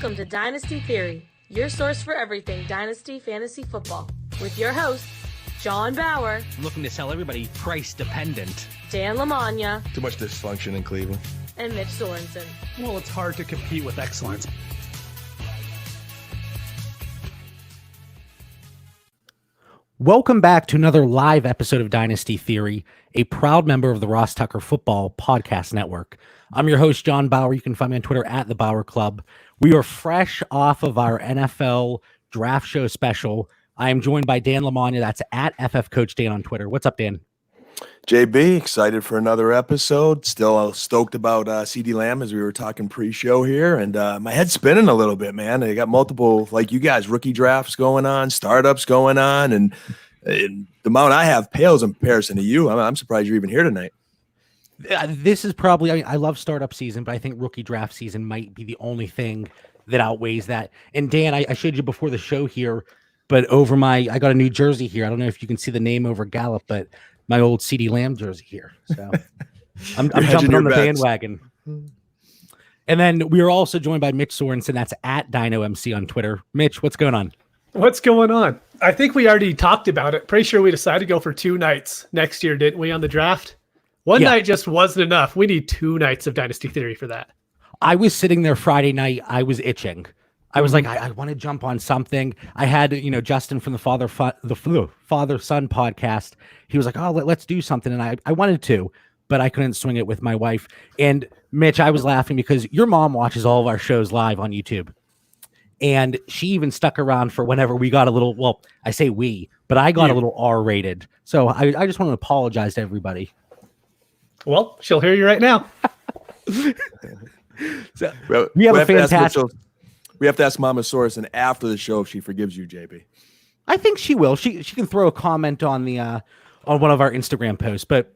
Welcome to Dynasty Theory, your source for everything Dynasty Fantasy Football, with your hosts, John Bauer. Looking to sell everybody price dependent. Dan Lamagna. Too much dysfunction in Cleveland. And Mitch Sorensen. Well, it's hard to compete with excellence. Welcome back to another live episode of Dynasty Theory, a proud member of the Ross Tucker Football Podcast Network. I'm your host, John Bauer. You can find me on Twitter at The Bauer Club. We are fresh off of our NFL draft show special. I am joined by Dan Lamagna. That's at FF Coach Dan on Twitter. What's up, Dan? JB, excited for another episode. Still stoked about CeeDee Lamb as we were talking pre-show here. And my head's spinning a little bit, man. I got multiple, like you guys, rookie drafts going on, startups going on. And the amount I have pales in comparison to you. I'm surprised you're even here tonight. This is probably, I love startup season, but I think rookie draft season might be the only thing that outweighs that. And Dan, I showed you before the show here, but I got a new jersey here. I don't know if you can see the name over Gallup, but my old CeeDee Lamb jersey here. So I'm jumping on the bandwagon. And then we are also joined by Mitch Sorensen. That's at DynoMC on Twitter. Mitch, what's going on? What's going on? I think we already talked about it. Pretty sure we decided to go for 2 nights next year, didn't we, on the draft? One night just wasn't enough. We need 2 nights of Dynasty Theory for that. I was sitting there Friday night. I was itching. I was like, I want to jump on something. I had, Justin from the Father-Son podcast. He was like, oh, let's do something. And I wanted to, but I couldn't swing it with my wife. And Mitch, I was laughing because your mom watches all of our shows live on YouTube. And she even stuck around for whenever we got a little, well, I say we, but I got a little R-rated. So I just want to apologize to everybody. Well, she'll hear you right now. So, we have a fantastic... We have to ask Mama Sorensen after the show if she forgives you, JB. I think she will. She can throw a comment on the on one of our Instagram posts. But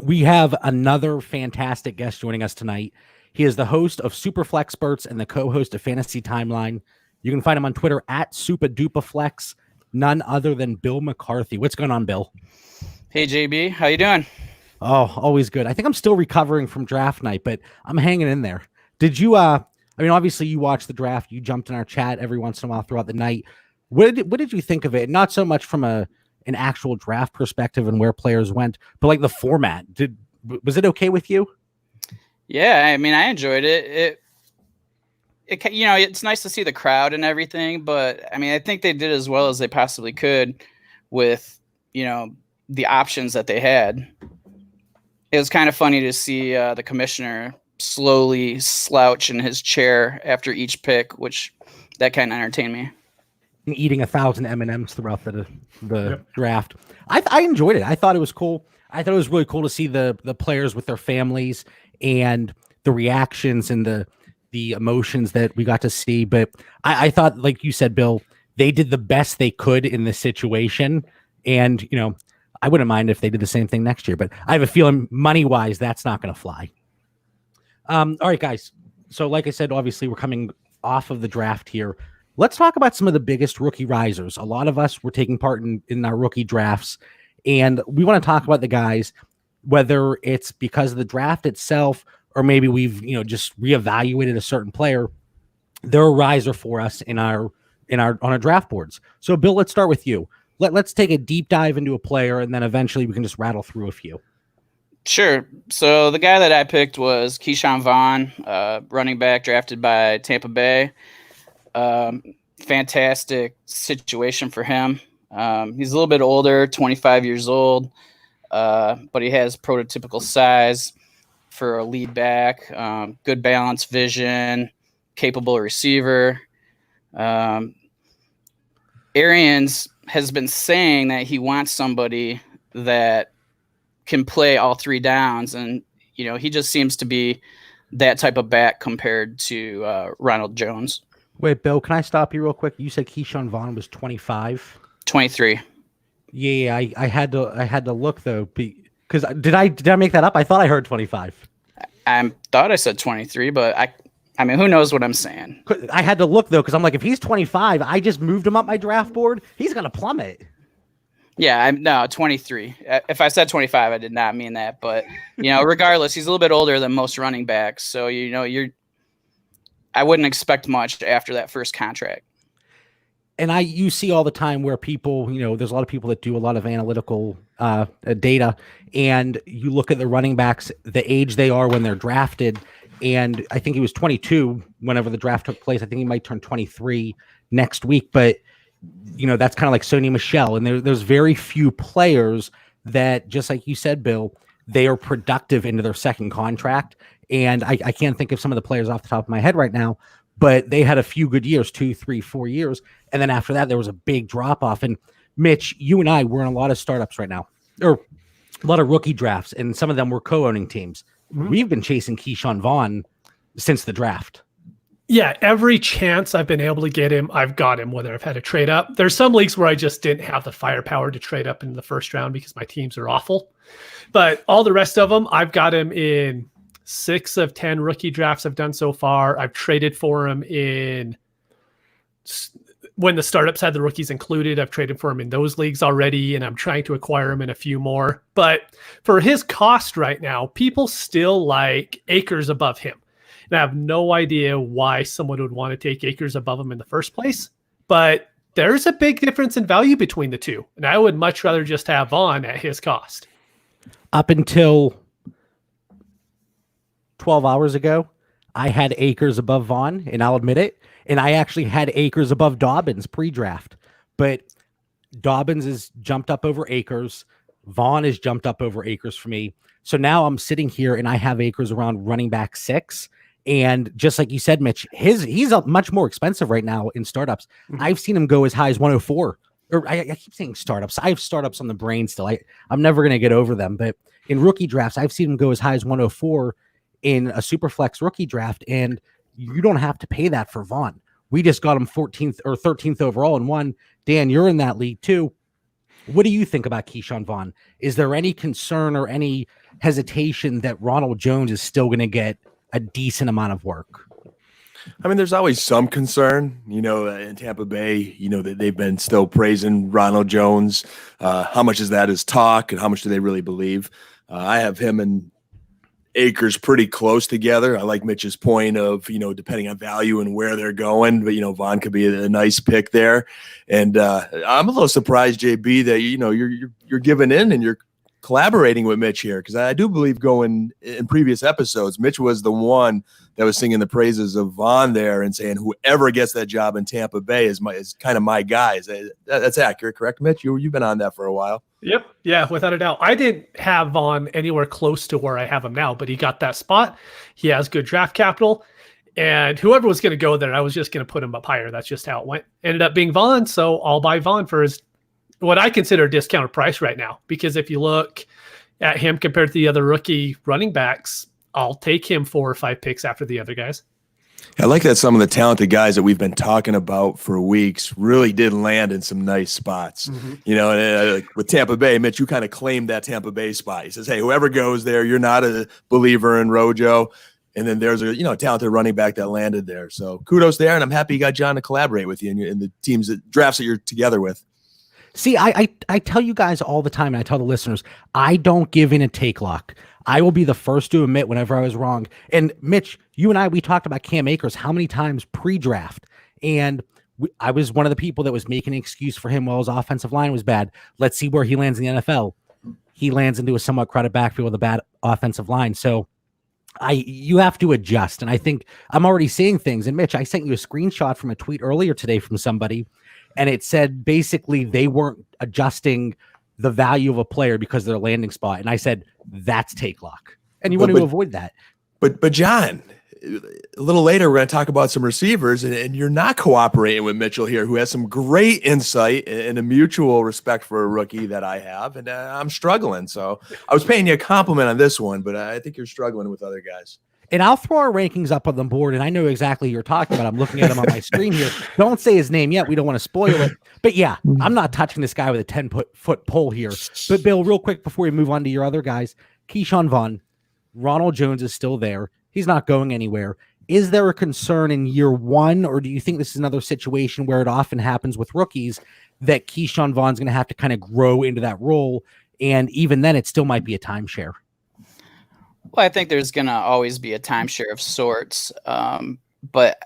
we have another fantastic guest joining us tonight. He is the host of Superflexperts and the co-host of Fantasy Timeline. You can find him on Twitter at SupaDupaFlex. None other than Bill McCarthy. What's going on, Bill? Hey, JB. How you doing? Oh, always good. I think I'm still recovering from draft night, but I'm hanging in there. Did you obviously you watched the draft. You jumped in our chat every once in a while throughout the night. What did you think of it? Not so much from an actual draft perspective and where players went, but like the format. Was it okay with you? Yeah, I mean, I enjoyed it. It's nice to see the crowd and everything, but I mean, I think they did as well as they possibly could with, the options that they had. It was kind of funny to see the commissioner slowly slouch in his chair after each pick, which that kind of entertained me. Eating 1,000 M&Ms throughout the draft. I enjoyed it. I thought it was cool. I thought it was really cool to see the players with their families and the reactions and the emotions that we got to see. But I thought, like you said, Bill, they did the best they could in this situation. And, I wouldn't mind if they did the same thing next year, but I have a feeling money-wise, that's not going to fly. All right, guys. So like I said, obviously we're coming off of the draft here. Let's talk about some of the biggest rookie risers. A lot of us were taking part in our rookie drafts, and we want to talk about the guys, whether it's because of the draft itself or maybe we've, just reevaluated a certain player. They're a riser for us on our draft boards. So Bill, let's start with you. Let's take a deep dive into a player, and then eventually we can just rattle through a few. Sure. So the guy that I picked was Keyshawn Vaughn, running back drafted by Tampa Bay. Fantastic situation for him. He's a little bit older, 25 years old, but he has prototypical size for a lead back, good balance, vision, capable receiver. Arians has been saying that he wants somebody that can play all 3 downs, and he just seems to be that type of back compared to Ronald Jones. Wait, Bill, can I stop you real quick? You said Keyshawn Vaughn was 25. 23. Yeah, I had to look though, because did I make that up? I thought I heard 25. I thought I said 23, but I mean, who knows what I'm saying? I had to look though, because I'm like, if he's 25, I just moved him up my draft board. He's gonna plummet. Yeah, no, 23. If I said 25, I did not mean that. But, regardless, he's a little bit older than most running backs. So, I wouldn't expect much after that first contract. And you see all the time where people, there's a lot of people that do a lot of analytical data, and you look at the running backs, the age they are when they're drafted. And I think he was 22 whenever the draft took place. I think he might turn 23 next week, but that's kind of like Sony Michel. And there's very few players that, just like you said, Bill, they are productive into their second contract. And I can't think of some of the players off the top of my head right now, but they had a few good years, 2, 3, 4 years. And then after that, there was a big drop off. And Mitch, you and I, we're in a lot of startups right now, or a lot of rookie drafts, and some of them were co-owning teams. Mm-hmm. We've been chasing Keyshawn Vaughn since the draft. Yeah, every chance I've been able to get him, I've got him, whether I've had to trade up. There's some leagues where I just didn't have the firepower to trade up in the first round because my teams are awful. But all the rest of them, I've got him in 6 of 10 rookie drafts I've done so far. I've traded for him in when the startups had the rookies included. I've traded for him in those leagues already, and I'm trying to acquire him in a few more. But for his cost right now, people still like Akers above him. And I have no idea why someone would want to take Akers above him in the first place, but there's a big difference in value between the two. And I would much rather just have Vaughn at his cost. Up until 12 hours ago, I had Akers above Vaughn, and I'll admit it. And I actually had Akers above Dobbins pre-draft. But Dobbins has jumped up over Akers. Vaughn has jumped up over Akers for me. So now I'm sitting here, and I have Akers around running back 6. And just like you said, Mitch, he's much more expensive right now in startups. Mm-hmm. I've seen him go as high as 104. Or I keep saying startups. I have startups on the brain still. I'm never going to get over them. But in rookie drafts, I've seen him go as high as 104 in a Superflex rookie draft. And you don't have to pay that for Vaughn. We just got him 14th or 13th overall in one. Dan, you're in that league too. What do you think about Keyshawn Vaughn? Is there any concern or any hesitation that Ronald Jones is still going to get a decent amount of work? I mean, there's always some concern, in Tampa Bay, that they've been still praising Ronald Jones. How much is that is talk, and how much do they really believe? I have him and Akers pretty close together. I like Mitch's point of, depending on value and where they're going, but, Vaughn could be a nice pick there. And I'm a little surprised, JB, that, you're giving in and you're collaborating with Mitch here, because I do believe going in previous episodes, Mitch was the one that was singing the praises of Vaughn there and saying whoever gets that job in Tampa Bay is kind of my guy. That's accurate, correct, Mitch? You've been on that for a while. Yep. Yeah, without a doubt. I didn't have Vaughn anywhere close to where I have him now, but he got that spot. He has good draft capital, and whoever was going to go there, I was just going to put him up higher. That's just how it went. Ended up being Vaughn, so I'll buy Vaughn for his what I consider a discounted price right now, because if you look at him compared to the other rookie running backs, I'll take him 4 or 5 picks after the other guys. I like that some of the talented guys that we've been talking about for weeks really did land in some nice spots. Mm-hmm. With Tampa Bay, Mitch, you kind of claimed that Tampa Bay spot. He says, hey, whoever goes there, you're not a believer in Rojo. And then there's a talented running back that landed there. So kudos there, and I'm happy you got John to collaborate with you in the teams drafts that you're together with. See, I tell you guys all the time, and I tell the listeners, I don't give in a take lock. I will be the first to admit whenever I was wrong. And Mitch, you and I, we talked about Cam Akers how many times pre-draft, and I was one of the people that was making an excuse for him while his offensive line was bad. Let's see where he lands in the NFL. He lands into a somewhat crowded backfield with a bad offensive line. So you have to adjust. And I think I'm already seeing things. And Mitch, I sent you a screenshot from a tweet earlier today from somebody, and it said basically they weren't adjusting the value of a player because of their landing spot. And I said, that's take lock. And you want to avoid that. But John, a little later, we're going to talk about some receivers, and you're not cooperating with Mitchell here, who has some great insight and a mutual respect for a rookie that I have. And I'm struggling. So I was paying you a compliment on this one, but I think you're struggling with other guys. And I'll throw our rankings up on the board, and I know exactly who you're talking about. I'm looking at him on my screen here. Don't say his name yet. We don't want to spoil it. But yeah, I'm not touching this guy with a 10-foot pole here. But Bill, real quick before we move on to your other guys, Keyshawn Vaughn, Ronald Jones is still there. He's not going anywhere. Is there a concern in year one, or do you think this is another situation where it often happens with rookies that Keyshawn Vaughn's going to have to kind of grow into that role, and even then it still might be a timeshare? Well, I think there's going to always be a timeshare of sorts. but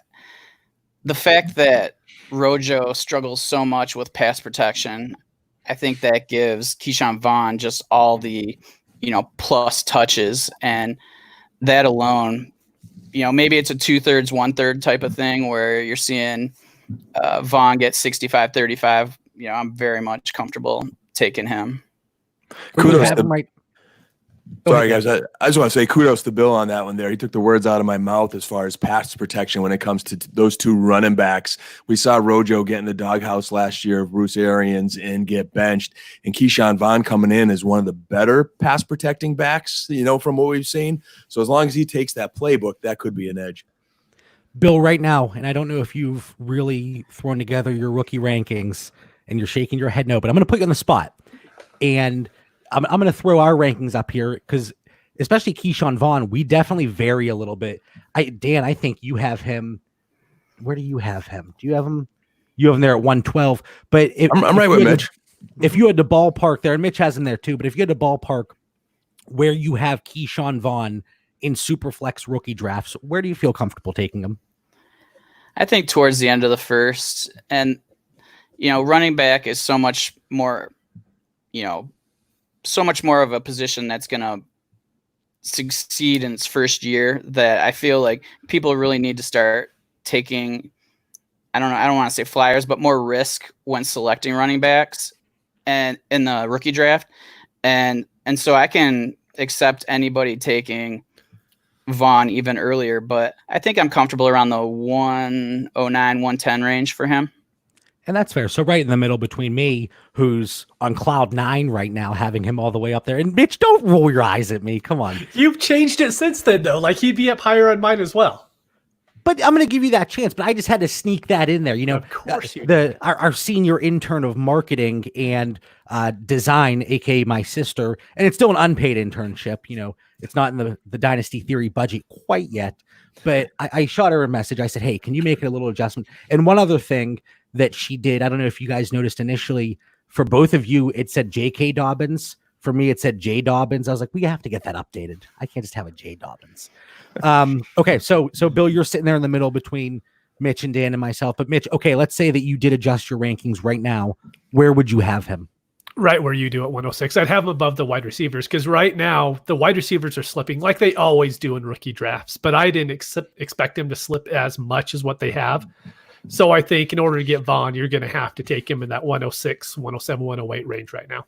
the fact that Rojo struggles so much with pass protection, I think that gives Keyshawn Vaughn just all the, plus touches, and that alone, maybe it's a 2/3, 1/3 type of thing where you're seeing Vaughn get 65-35. I'm very much comfortable taking him. Kudos have to him right. Sorry, guys. I just want to say kudos to Bill on that one there. He took the words out of my mouth as far as pass protection when it comes to those two running backs. We saw Rojo get in the doghouse last year of Bruce Arians and get benched. And Keyshawn Vaughn coming in as one of the better pass protecting backs, from what we've seen. So as long as he takes that playbook, that could be an edge. Bill, right now, and I don't know if you've really thrown together your rookie rankings and you're shaking your head no, but I'm going to put you on the spot. And I'm going to throw our rankings up here because especially Keyshawn Vaughn, we definitely vary a little bit. Dan, I think you have him. Where do you have him? Do you have him? You have him there at 112. But I'm right with Mitch. If you had to ballpark there, and Mitch has him there too, but if you had to ballpark where you have Keyshawn Vaughn in Superflex rookie drafts, where do you feel comfortable taking him? I think towards the end of the first. And, running back is so much more, so much more of a position that's going to succeed in its first year that I feel like people really need to start taking, I don't want to say flyers, but more risk when selecting running backs and in the rookie draft. And so I can accept anybody taking Vaughn even earlier, but I think I'm comfortable around the 109, 110 range for him. And that's fair. So right in the middle between me, who's on cloud 9 right now, having him all the way up there. And Mitch, don't roll your eyes at me. Come on. You've changed it since then, though. Like, he'd be up higher on mine as well. But I'm going to give you that chance. But I just had to sneak that in there. Of course you did. Our senior intern of marketing and design, aka my sister, and it's still an unpaid internship. It's not in the Dynasty Theory budget quite yet. But I shot her a message. I said, hey, can you make it a little adjustment? And one other thing that she did, I don't know if you guys noticed initially, for both of you, it said J.K. Dobbins. For me, it said J. Dobbins. I was like, we have to get that updated. I can't just have a J. Dobbins. Okay, so Bill, you're sitting there in the middle between Mitch and Dan and myself. But Mitch, okay, let's say that you did adjust your rankings right now. Where would you have him? Right where you do at 106. I'd have him above the wide receivers because right now the wide receivers are slipping like they always do in rookie drafts. But I didn't expect them to slip as much as what they have. So I think in order to get Vaughn, you're going to have to take him in that 106, 107, 108 range right now.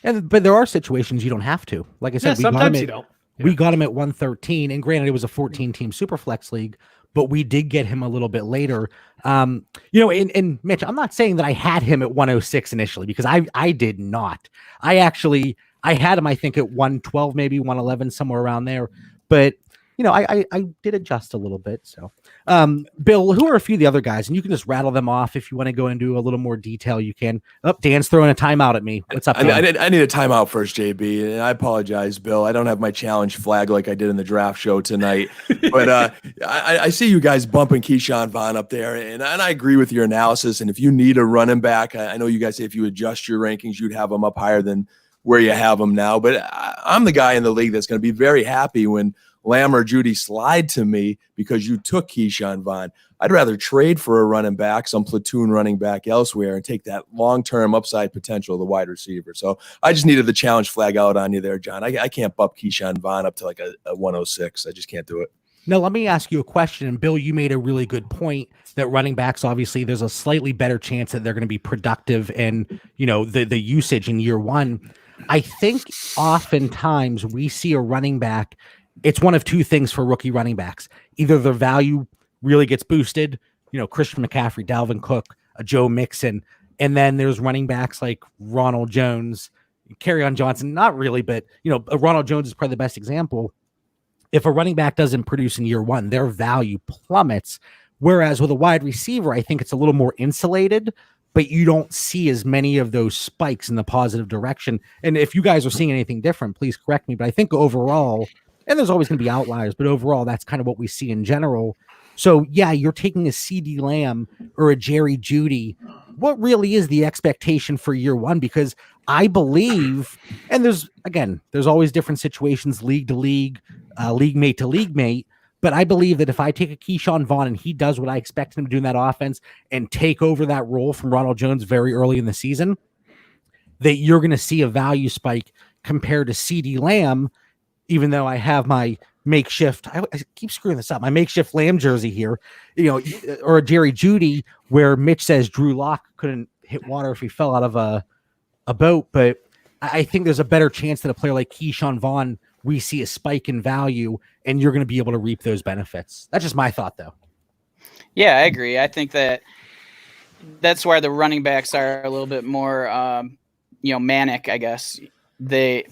But there are situations you don't have to. Like I said, sometimes you don't. Yeah. We got him at 113, and granted, it was a 14-team Superflex league, but we did get him a little bit later. And Mitch, I'm not saying that I had him at 106 initially because I did not. I had him, I think, at 112, maybe 111, somewhere around there. But I did adjust a little bit. So, Bill, who are a few of the other guys? And you can just rattle them off if you want to go into a little more detail. You can. Dan's throwing a timeout at me. What's up, Dan? I need a timeout first, JB. And I apologize, Bill. I don't have my challenge flag like I did in the draft show tonight. But I see you guys bumping Keyshawn Vaughn up there. And I agree with your analysis. And if you need a running back, I know you guys say if you adjust your rankings, you'd have them up higher than where you have them now. But I'm the guy in the league that's going to be very happy when Lamb or Judy slide to me because you took Keyshawn Vaughn. I'd rather trade for a running back, some platoon running back elsewhere, and take that long-term upside potential of the wide receiver. So I just needed the challenge flag out on you there, John. I can't bump Keyshawn Vaughn up to like a 106. I just can't do it. Now, let me ask you a question. And Bill, you made a really good point that running backs, obviously, there's a slightly better chance that they're going to be productive and, the usage in year one. I think oftentimes we see a running back, it's one of two things for rookie running backs. Either their value really gets boosted, Christian McCaffrey, Dalvin Cook, Joe Mixon, and then there's running backs like Ronald Jones, Kerryon Johnson, not really, but, Ronald Jones is probably the best example. If a running back doesn't produce in year one, their value plummets. Whereas with a wide receiver, I think it's a little more insulated, but you don't see as many of those spikes in the positive direction. And if you guys are seeing anything different, please correct me. But I think overall, and there's always going to be outliers, but overall, that's kind of what we see in general. So, yeah, you're taking a CD Lamb or a Jerry Jeudy. What really is the expectation for year one? Because I believe, and there's always different situations, league to league, league mate to league mate. But I believe that if I take a Keyshawn Vaughn and he does what I expect him to do in that offense and take over that role from Ronald Jones very early in the season, that you're going to see a value spike compared to CeeDee Lamb, even though I have my makeshift, I keep screwing this up, my makeshift Lamb jersey here, or a Jerry Jeudy, where Mitch says Drew Lock couldn't hit water if he fell out of a boat. But I think there's a better chance that a player like Keyshawn Vaughn, we see a spike in value and you're going to be able to reap those benefits. That's just my thought, though. Yeah, I agree. I think that's where the running backs are a little bit more, manic, I guess. They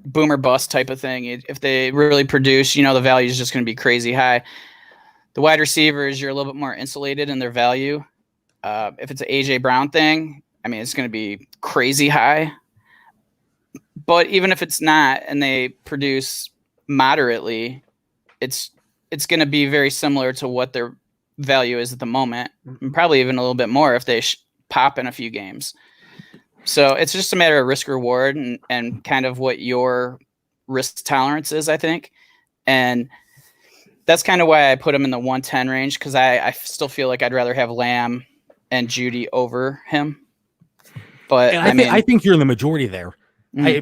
boomer bust type of thing. If they really produce, the value is just going to be crazy high. The wide receivers, you're a little bit more insulated in their value. If it's an AJ Brown thing, it's going to be crazy high. But even if it's not, and they produce moderately, it's going to be very similar to what their value is at the moment, and probably even a little bit more if they pop in a few games. So it's just a matter of risk reward and kind of what your risk tolerance is, I think. And that's kind of why I put him in the 110 range, because I still feel like I'd rather have Lamb and Jeudy over him. But I think you're in the majority there.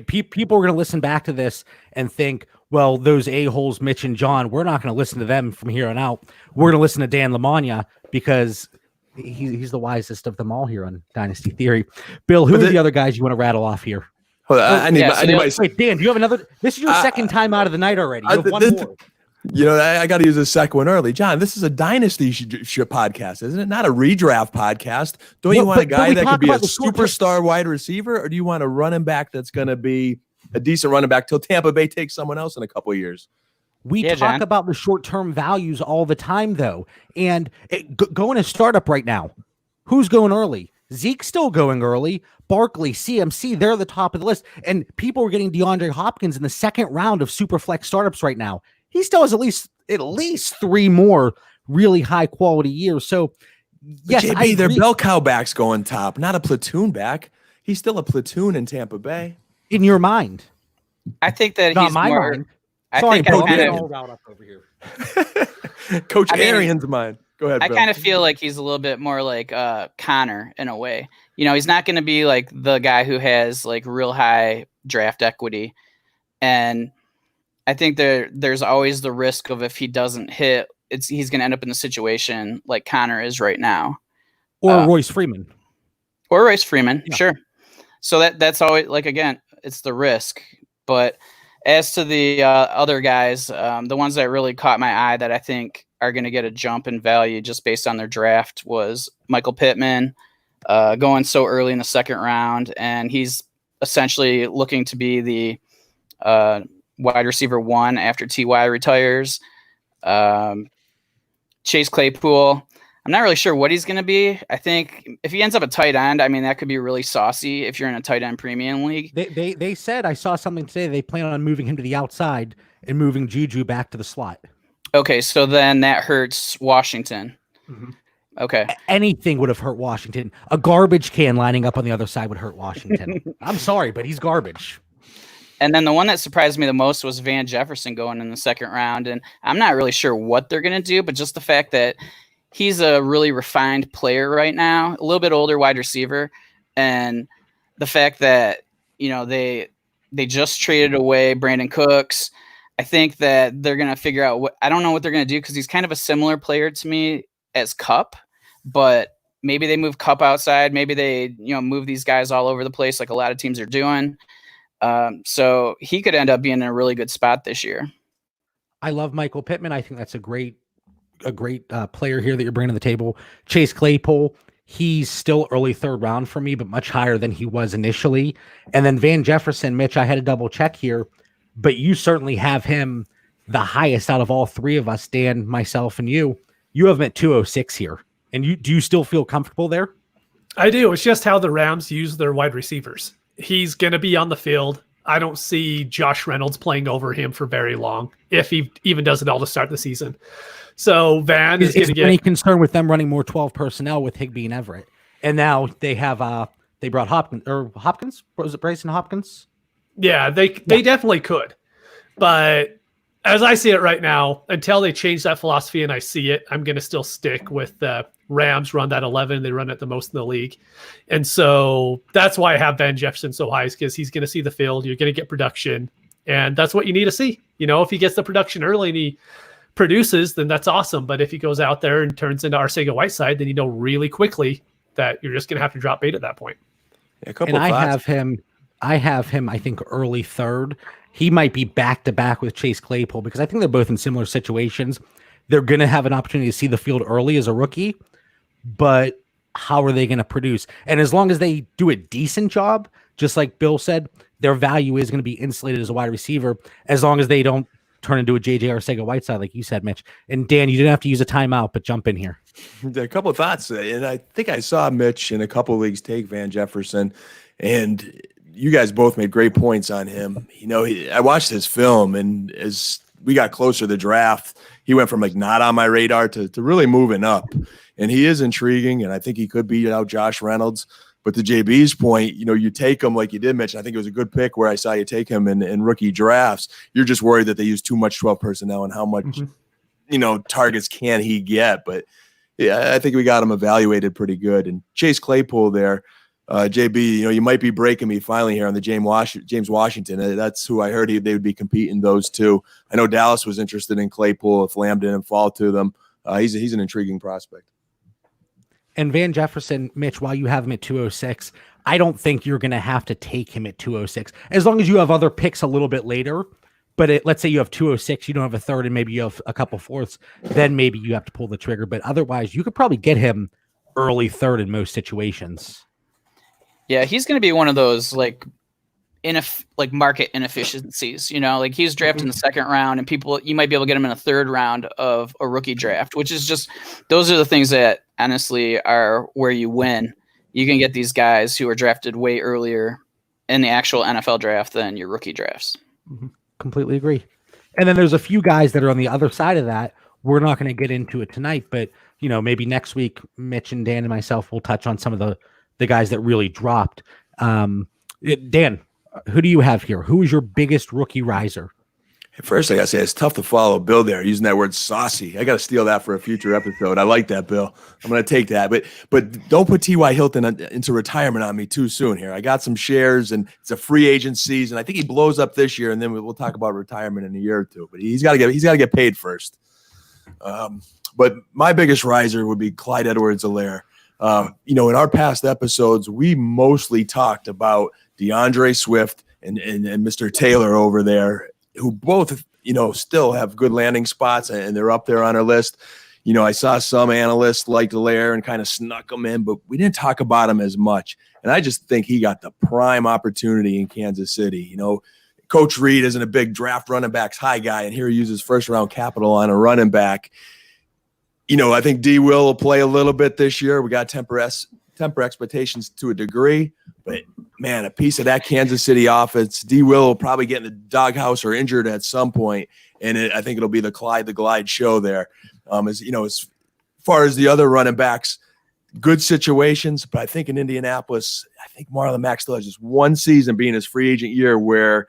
People are going to listen back to this and think, well, those a-holes, Mitch and John, we're not going to listen to them from here on out. We're going to listen to Dan Lamagna because he's the wisest of them all here on Dynasty Theory. Bill, who are the other guys you want to rattle off here? Hold on, Wait, Dan, do you have another? This is your second time out of the night already. You have one more. I got to use the second one early. John, this is a Dynasty podcast, isn't it? Not a redraft podcast. Don't you want a guy that could be a superstar wide receiver, or do you want a running back that's going to be a decent running back till Tampa Bay takes someone else in a couple of years? We talk about the short-term values all the time, though. And going to startup right now, who's going early? Zeke's still going early. Barkley, CMC, they're the top of the list. And people are getting DeAndre Hopkins in the second round of Superflex startups right now. He still has at least 3 more really high-quality years. So, yes, JB, they're bell cow backs going top, not a platoon back. He's still a platoon in Tampa Bay. In your mind. I think that not he's my more... mind. Sorry, Coach Arian's mind. Go ahead, I Bill. kind of feel like he's a little bit more like Connor in a way. He's not going to be like the guy who has like real high draft equity. And I think there's always the risk of if he doesn't hit, he's going to end up in the situation like Connor is right now. Or Royce Freeman. Yeah. Sure. So that's always, like, again, it's the risk. But as to the other guys, the ones that really caught my eye that I think are going to get a jump in value just based on their draft was Michael Pittman, going so early in the second round. And he's essentially looking to be the wide receiver 1 after T.Y. retires. Chase Claypool, I'm not really sure what he's going to be. I think if he ends up a tight end, that could be really saucy if you're in a tight end premium league. They said, I saw something today, they plan on moving him to the outside and moving Juju back to the slot. Okay, so then that hurts Washington. Mm-hmm. Okay. Anything would have hurt Washington. A garbage can lining up on the other side would hurt Washington. I'm sorry, but he's garbage. And then the one that surprised me the most was Van Jefferson going in the second round. And I'm not really sure what they're going to do, but just the fact that he's a really refined player right now, a little bit older wide receiver. And the fact that, they just traded away Brandon Cooks. I think that they're going to figure out I don't know what they're going to do, because he's kind of a similar player to me as Kupp, but maybe they move Kupp outside. Maybe they, move these guys all over the place like a lot of teams are doing. So he could end up being in a really good spot this year. I love Michael Pittman. I think that's a great player here that you're bringing to the table. Chase Claypool, he's still early third round for me, but much higher than he was initially. And then Van Jefferson, Mitch, I had to double check here, but you certainly have him the highest out of all 3 of us, Dan, myself, and you. You have him at 206 here. And do you still feel comfortable there? I do. It's just how the Rams use their wide receivers. He's going to be on the field. I don't see Josh Reynolds playing over him for very long, if he even does it all to start the season. So Van is going to get... any concern with them running more 12 personnel with Higbee and Everett? And now they have they brought Hopkins? Was it Bryson Hopkins? Yeah, they definitely could. But as I see it right now, until they change that philosophy and I see it, I'm going to still stick with the Rams run that 11. They run it the most in the league. And so that's why I have Van Jefferson so high, is because he's going to see the field. You're going to get production. And that's what you need to see. If he gets the production early and he produces, then that's awesome. But if he goes out there and turns into Arcega-Whiteside, then really quickly that you're just going to have to drop bait at that point. I have him, I think, early third. He might be back-to-back with Chase Claypool because I think they're both in similar situations. They're going to have an opportunity to see the field early as a rookie, but how are they going to produce? And as long as they do a decent job, just like Bill said, their value is going to be insulated as a wide receiver as long as they don't turn into a J.J. Arcega-Whiteside, like you said, Mitch. And Dan, you didn't have to use a timeout, but jump in here. A couple of thoughts, and I think I saw Mitch in a couple of leagues take Van Jefferson, and you guys both made great points on him. I watched his film, and as we got closer to the draft, he went from like not on my radar to really moving up, and he is intriguing, and I think he could beat out Josh Reynolds. But to JB's point, you take him like you did, Mitch. I think it was a good pick where I saw you take him in rookie drafts. You're just worried that they use too much 12 personnel and how much, targets can he get. But yeah, I think we got him evaluated pretty good. And Chase Claypool there, JB, you might be breaking me finally here on the James Washington. That's who I heard they would be competing, those two. I know Dallas was interested in Claypool if Lamb didn't fall to them. He's an intriguing prospect. And Van Jefferson, Mitch, while you have him at 206, I don't think you're going to have to take him at 206 as long as you have other picks a little bit later. But let's say you have 206, you don't have a third, and maybe you have a couple fourths, then maybe you have to pull the trigger. But otherwise, you could probably get him early third in most situations. Yeah, he's going to be one of those market inefficiencies. He's drafted in the second round, and you might be able to get him in a third round of a rookie draft, which is just those are the things that honestly are where you win. You can get these guys who are drafted way earlier in the actual NFL draft than your rookie drafts. Mm-hmm. Completely agree. And then there's a few guys that are on the other side of that. We're not going to get into it tonight, but maybe next week, Mitch and Dan and myself will touch on some of the guys that really dropped. Dan, who do you have here? Who is your biggest rookie riser? First, I got to say, it's tough to follow Bill there using that word saucy. I got to steal that for a future episode. I like that, Bill. I'm going to take that. But don't put T.Y. Hilton into retirement on me too soon here. I got some shares, and it's a free agent season. I think he blows up this year, and then we'll talk about retirement in a year or two. But he's got to get paid first. But my biggest riser would be Clyde Edwards-Helaire. In our past episodes, we mostly talked about DeAndre Swift and Mr. Taylor over there, who both, still have good landing spots, and they're up there on our list. I saw some analysts like Helaire and kind of snuck him in, but we didn't talk about him as much. And I just think he got the prime opportunity in Kansas City. Coach Reed isn't a big draft running backs high guy, and here he uses first round capital on a running back. I think D will play a little bit this year. We got temper expectations to a degree, but man, a piece of that Kansas City offense, D will probably get in the doghouse or injured at some point, and I think it'll be the Clyde the Glide show there. As far as the other running backs, good situations, but I think in Indianapolis, I think Marlon Mack still has just one season being his free agent year where,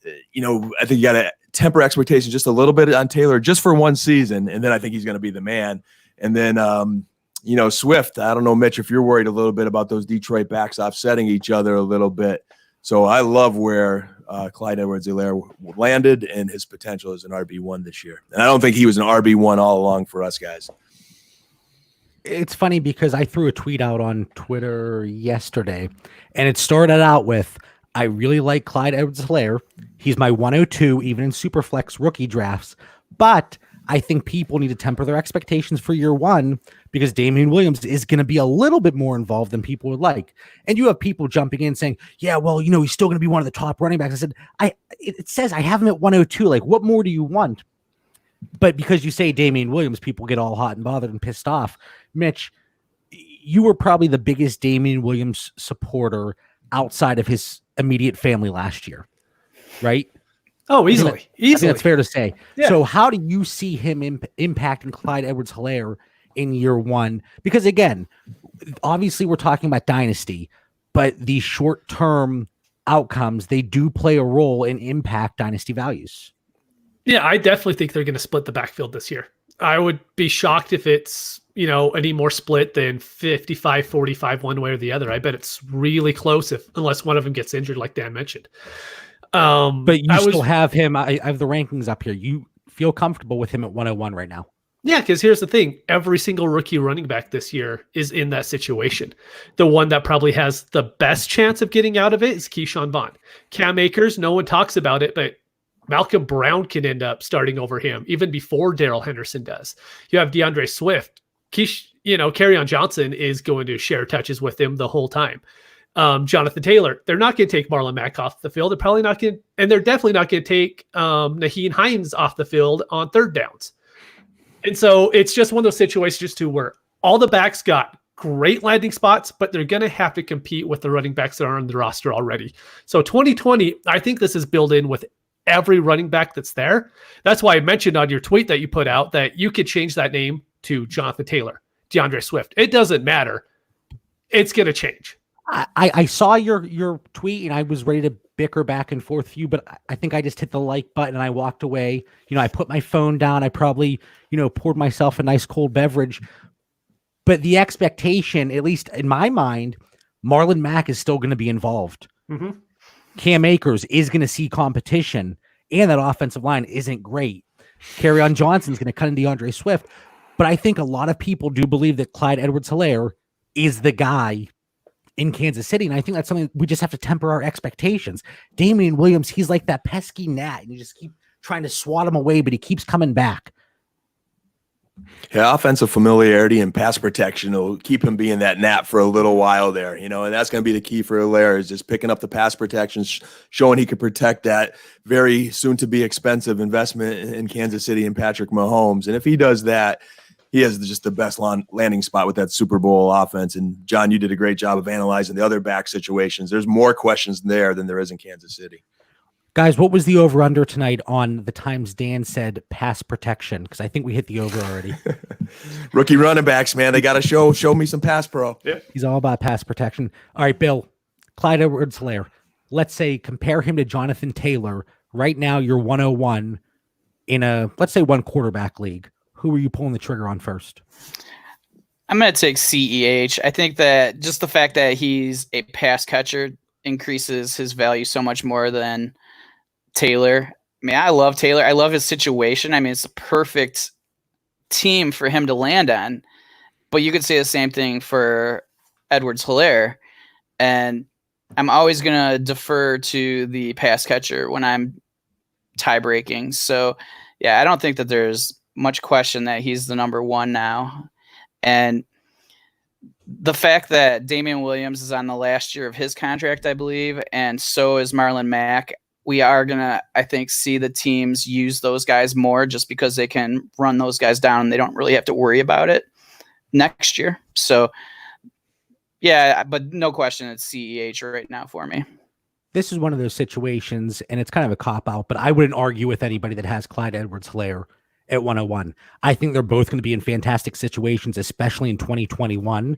I think you got to temper expectations just a little bit on Taylor just for one season, and then I think he's going to be the man. And then, Swift, I don't know, Mitch, if you're worried a little bit about those Detroit backs offsetting each other a little bit. So I love where Clyde Edwards-Helaire landed and his potential as an RB1 this year. And I don't think he was an RB1 all along for us guys. It's funny because I threw a tweet out on Twitter yesterday, and it started out with, I really like Clyde Edwards-Helaire. He's my 102, even in Superflex rookie drafts. But I think people need to temper their expectations for year one because Damian Williams is going to be a little bit more involved than people would like. And you have people jumping in saying, yeah, well, he's still going to be one of the top running backs. I said, it says I have him at 102. Like, what more do you want? But because you say Damian Williams, people get all hot and bothered and pissed off. Mitch, you were probably the biggest Damian Williams supporter outside of his immediate family last year, right? Oh, easily. I think that's fair to say. Yeah. So how do you see him impacting Clyde Edwards-Helaire in year one? Because again, obviously we're talking about dynasty, but the short-term outcomes, they do play a role in impact dynasty values. Yeah, I definitely think they're going to split the backfield this year. I would be shocked if it's, any more split than 55-45 one way or the other. I bet it's really close unless one of them gets injured, like Dan mentioned. But you still have him. I have the rankings up here. You feel comfortable with him at 101 right now? Yeah, because here's the thing. Every single rookie running back this year is in that situation. The one that probably has the best chance of getting out of it is Keyshawn Vaughn. Cam Akers, no one talks about it, but Malcolm Brown can end up starting over him even before Darrell Henderson does. You have DeAndre Swift. Kerryon Johnson is going to share touches with him the whole time. Jonathan Taylor, they're not going to take Marlon Mack off the field. They're probably not going to, and they're definitely not going to take Nyheim Hines off the field on third downs. And so it's just one of those situations too where all the backs got great landing spots, but they're going to have to compete with the running backs that are on the roster already. So 2020, I think this is built in with every running back that's there. That's why I mentioned on your tweet that you put out that you could change that name to Jonathan Taylor, DeAndre Swift. It doesn't matter. It's going to change. I saw your tweet and I was ready to bicker back and forth with you, but I think I just hit the like button and I walked away. I put my phone down. I probably, poured myself a nice cold beverage. But the expectation, at least in my mind, Marlon Mack is still going to be involved. Mm-hmm. Cam Akers is going to see competition, and that offensive line isn't great. Kerryon Johnson's going to cut into DeAndre Swift. But I think a lot of people do believe that Clyde Edwards-Helaire is the guy in Kansas City, and I think that's something we just have to temper our expectations. Damian Williams, he's like that pesky gnat, and you just keep trying to swat him away, but he keeps coming back. Yeah, offensive familiarity and pass protection will keep him being that gnat for a little while there, and that's going to be the key for Helaire is just picking up the pass protection, showing he can protect that very soon-to-be expensive investment in Kansas City and Patrick Mahomes. And if he does that, he has just the best landing spot with that Super Bowl offense. And, John, you did a great job of analyzing the other back situations. There's more questions there than there is in Kansas City. Guys, what was the over-under tonight on the times Dan said pass protection? Because I think we hit the over already. Rookie running backs, man. They got to show me some pass pro. Yeah. He's all about pass protection. All right, Bill, Clyde Edwards-Helaire. Let's say compare him to Jonathan Taylor. Right now, you're 101 in a, let's say, one quarterback league. Who are you pulling the trigger on first? I'm going to take CEH. I think that just the fact that he's a pass catcher increases his value so much more than Taylor. I mean, I love Taylor. I love his situation. I mean, it's a perfect team for him to land on. But you could say the same thing for Edwards-Helaire. And I'm always going to defer to the pass catcher when I'm tie breaking. So, yeah, I don't think that there's much question that he's the number one now. And the fact that Damian Williams is on the last year of his contract, I believe, and so is Marlon Mack, we are going to, I think, see the teams use those guys more just because they can run those guys down and they don't really have to worry about it next year. So, yeah, but no question it's CEH right now for me. This is one of those situations, and it's kind of a cop-out, but I wouldn't argue with anybody that has Clyde Edwards-Helaire at 101. I think they're both going to be in fantastic situations, especially in 2021.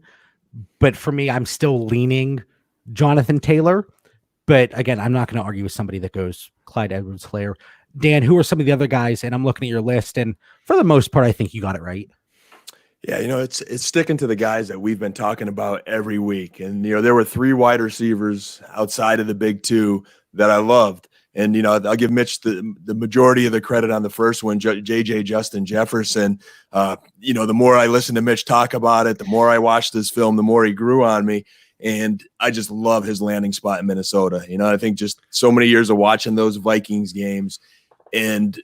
But for me, I'm still leaning Jonathan Taylor. But again, I'm not going to argue with somebody that goes Clyde Edwards-Helaire. Dan, who are some of the other guys? And I'm looking at your list, and for the most part, I think you got it right. Yeah, it's sticking to the guys that we've been talking about every week. And, there were 3 wide receivers outside of the big 2 that I loved. And, I'll give Mitch the majority of the credit on the first one, Justin Jefferson. The more I listened to Mitch talk about it, the more I watched this film, the more he grew on me. And I just love his landing spot in Minnesota. I think just so many years of watching those Vikings games, and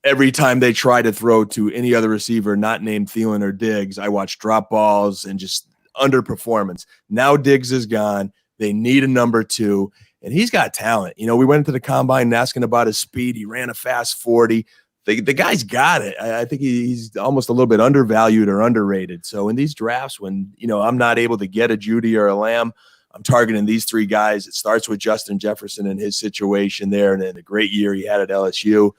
every time they try to throw to any other receiver not named Thielen or Diggs, I watch drop balls and just underperformance. Now Diggs is gone. They need a number 2. And he's got talent. We went into the combine and asking about his speed. He ran a fast 40. The guy's got it. I think he's almost a little bit undervalued or underrated. So in these drafts, when, I'm not able to get a Judy or a Lamb, I'm targeting these 3 guys. It starts with Justin Jefferson and his situation there and then the great year he had at LSU.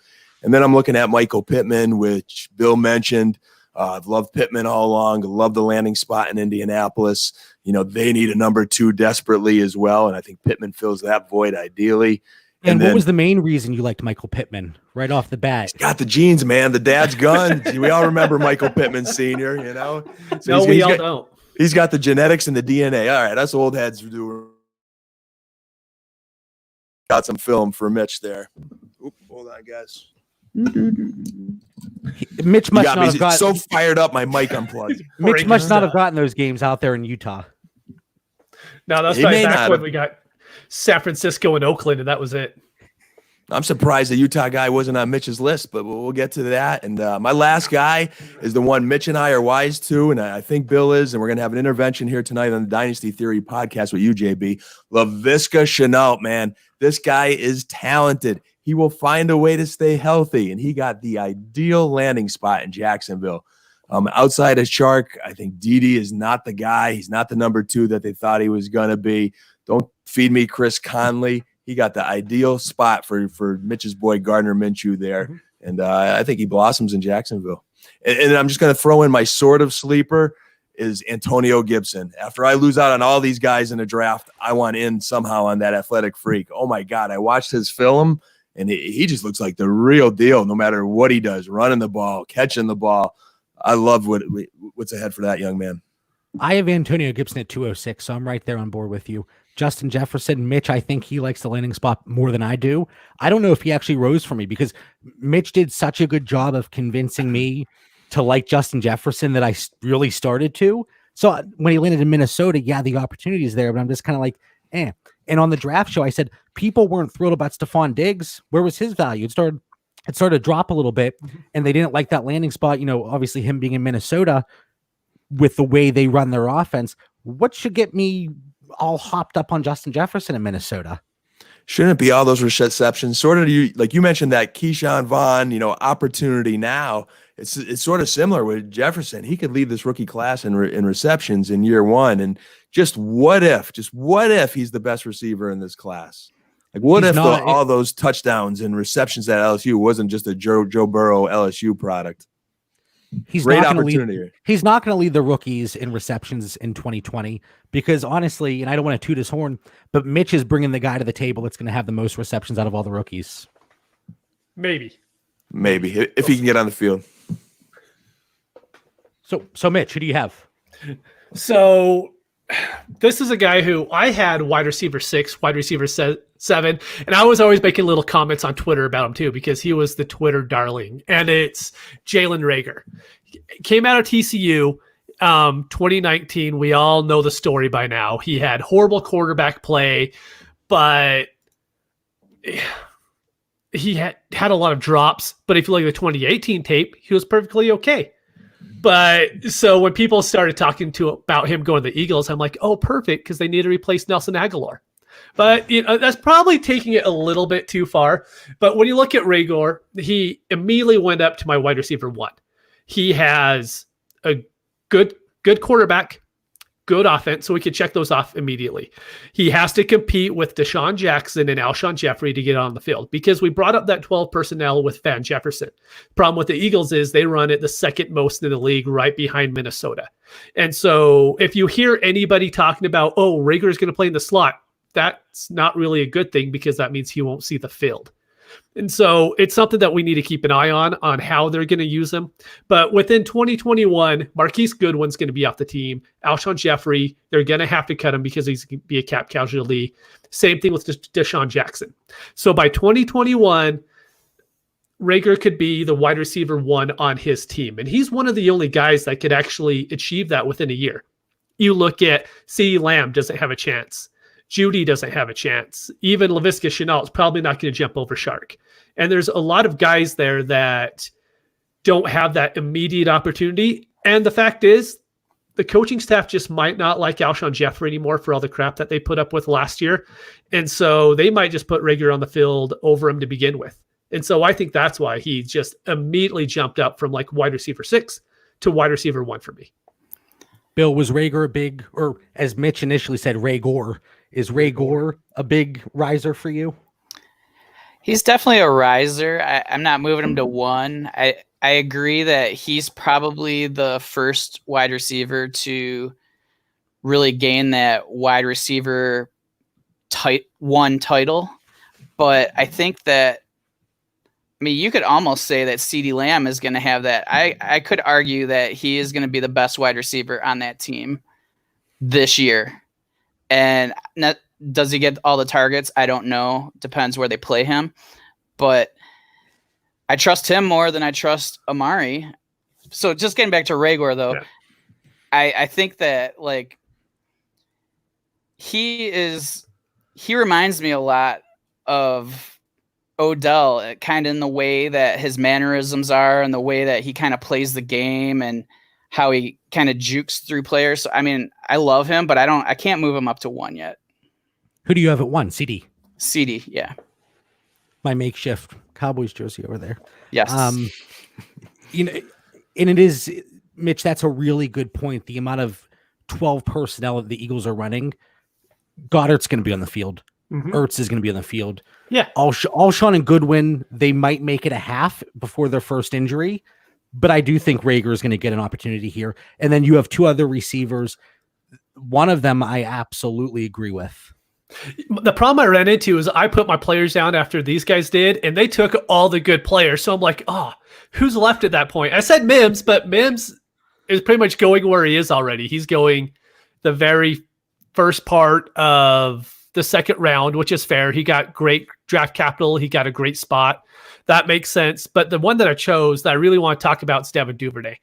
And then I'm looking at Michael Pittman, which Bill mentioned. I've loved Pittman all along. I love the landing spot in Indianapolis. They need a number 2 desperately as well, and I think Pittman fills that void ideally. And what was the main reason you liked Michael Pittman right off the bat? He's got the genes, man. The dad's gun. We all remember Michael Pittman Sr., you know? So we all don't. He's got the genetics and the DNA. All right, us old heads do. Got some film for Mitch there. Oop, hold on, guys. Mitch must not have gotten so fired up. My mic unplugged. Mitch must not have gotten those games out there in Utah. No, that's right back when we got San Francisco and Oakland, and that was it. I'm surprised the Utah guy wasn't on Mitch's list, but we'll get to that. And my last guy is the one Mitch and I are wise to, and I think Bill is, and we're going to have an intervention here tonight on the Dynasty Theory podcast with you, JB. Laviska Shenault, man. This guy is talented. He will find a way to stay healthy, and he got the ideal landing spot in Jacksonville. Outside of Shark, I think Dede is not the guy. He's not the number 2 that they thought he was going to be. Don't feed me Chris Conley. He got the ideal spot for Mitch's boy Gardner Minshew there. Mm-hmm. And I think he blossoms in Jacksonville. And I'm just going to throw in my sort of sleeper is Antonio Gibson. After I lose out on all these guys in the draft, I want in somehow on that athletic freak. Oh, my God. I watched his film, and he just looks like the real deal no matter what he does, running the ball, catching the ball. I love what's ahead for that young man. I have Antonio Gibson at 206, so I'm right there on board with you. Justin Jefferson, Mitch, I think he likes the landing spot more than I do. I don't know if he actually rose for me because Mitch did such a good job of convincing me to like Justin Jefferson that I really started to. So when he landed in Minnesota, yeah, the opportunity is there, but I'm just kind of like, eh. And on the draft show, I said people weren't thrilled about Stephon Diggs. Where was his value? It started to drop a little bit, and they didn't like that landing spot. You know, obviously him being in Minnesota with the way they run their offense. What should get me all hopped up on Justin Jefferson in Minnesota? Shouldn't it be all those receptions? Sort of, like you mentioned that Keyshawn Vaughn, opportunity now. It's sort of similar with Jefferson. He could lead this rookie class in receptions in year 1. And just what if he's the best receiver in this class? Like what if all those touchdowns and receptions at LSU wasn't just a Joe Burrow LSU product? He's not going to lead the rookies in receptions in 2020 because honestly, and I don't want to toot his horn, but Mitch is bringing the guy to the table that's going to have the most receptions out of all the rookies. Maybe if he can get on the field. So Mitch, who do you have? So this is a guy who I had wide receiver 6, wide receiver 7, and I was always making little comments on Twitter about him too because he was the Twitter darling, and it's Jalen Reagor. Came out of TCU 2019. We all know the story by now. He had horrible quarterback play, but he had a lot of drops. But if you look at the 2018 tape, he was perfectly okay. But so when people started talking about him going to the Eagles, I'm like, oh, perfect, because they need to replace Nelson Aguilar. But that's probably taking it a little bit too far. But when you look at Reagor, he immediately went up to my wide receiver 1. He has a good quarterback, good offense, so we can check those off immediately. He has to compete with Deshaun Jackson and Alshon Jeffrey to get on the field because we brought up that 12 personnel with Van Jefferson. Problem with the Eagles is they run it the second most in the league right behind Minnesota. And so if you hear anybody talking about, oh, Reagor is going to play in the slot, that's not really a good thing because that means he won't see the field. And so it's something that we need to keep an eye on how they're going to use him. But within 2021, Marquise Goodwin's going to be off the team. Alshon Jeffrey, they're going to have to cut him because he's going to be a cap casualty. Same thing with Deshaun Jackson. So by 2021, Reagor could be the wide receiver 1 on his team. And he's one of the only guys that could actually achieve that within a year. You look at CeeDee Lamb doesn't have a chance. Judy doesn't have a chance. Even Laviska Shenault is probably not going to jump over Shark. And there's a lot of guys there that don't have that immediate opportunity. And the fact is, the coaching staff just might not like Alshon Jeffrey anymore for all the crap that they put up with last year. And so they might just put Reagor on the field over him to begin with. And so I think that's why he just immediately jumped up from like wide receiver 6 to wide receiver 1 for me. Bill, was Reagor a big, or as Mitch initially said, Reagor, is Reagor a big riser for you? He's definitely a riser. I'm not moving him to 1. I agree that he's probably the first wide receiver to really gain that wide receiver 1 title. But I think that, I mean, you could almost say that CeeDee Lamb is going to have that. I could argue that he is going to be the best wide receiver on that team this year. And does he get all the targets? I don't know. Depends where they play him. But I trust him more than I trust Amari. So just getting back to Rager, though, I think that, like, he reminds me a lot of Odell, kind of in the way that his mannerisms are and the way that he kind of plays the game and how he kind of jukes through players. So, I mean, I love him, but I can't move him up to 1 yet. Who do you have at 1? CD. CD, yeah. My makeshift Cowboys jersey over there. Yes. You know, and it is, Mitch, that's a really good point. The amount of 12 personnel that the Eagles are running, Goddard's going to be on the field. Ertz is going to be on the field. Yeah. Alshon and Goodwin, they might make it a half before their first injury, but I do think Rager is going to get an opportunity here. And then you have 2 other receivers. One of them I absolutely agree with. The problem I ran into is I put my players down after these guys did, and they took all the good players. So I'm like, who's left at that point? I said Mims, but Mims is pretty much going where he is already. He's going the very first part of the second round, which is fair. He got great draft capital. He got a great spot. That makes sense. But the one that I chose that I really want to talk about is Devin Duvernay.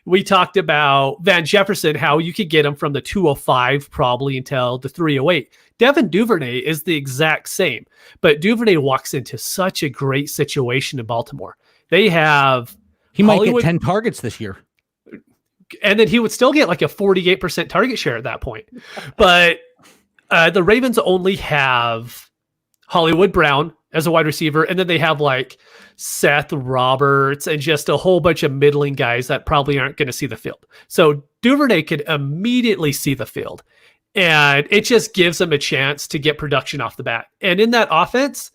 We talked about Van Jefferson, how you could get him from the 205 probably until the 308. Devin Duvernay is the exact same, but Duvernay walks into such a great situation in Baltimore. They have He might get 10 targets this year. And then he would still get like a 48% target share at that point. But the Ravens only have Hollywood Brown as a wide receiver, and then they have like Seth Roberts and just a whole bunch of middling guys that probably aren't going to see the field. So Duvernay could immediately see the field, and it just gives him a chance to get production off the bat. And in that offense,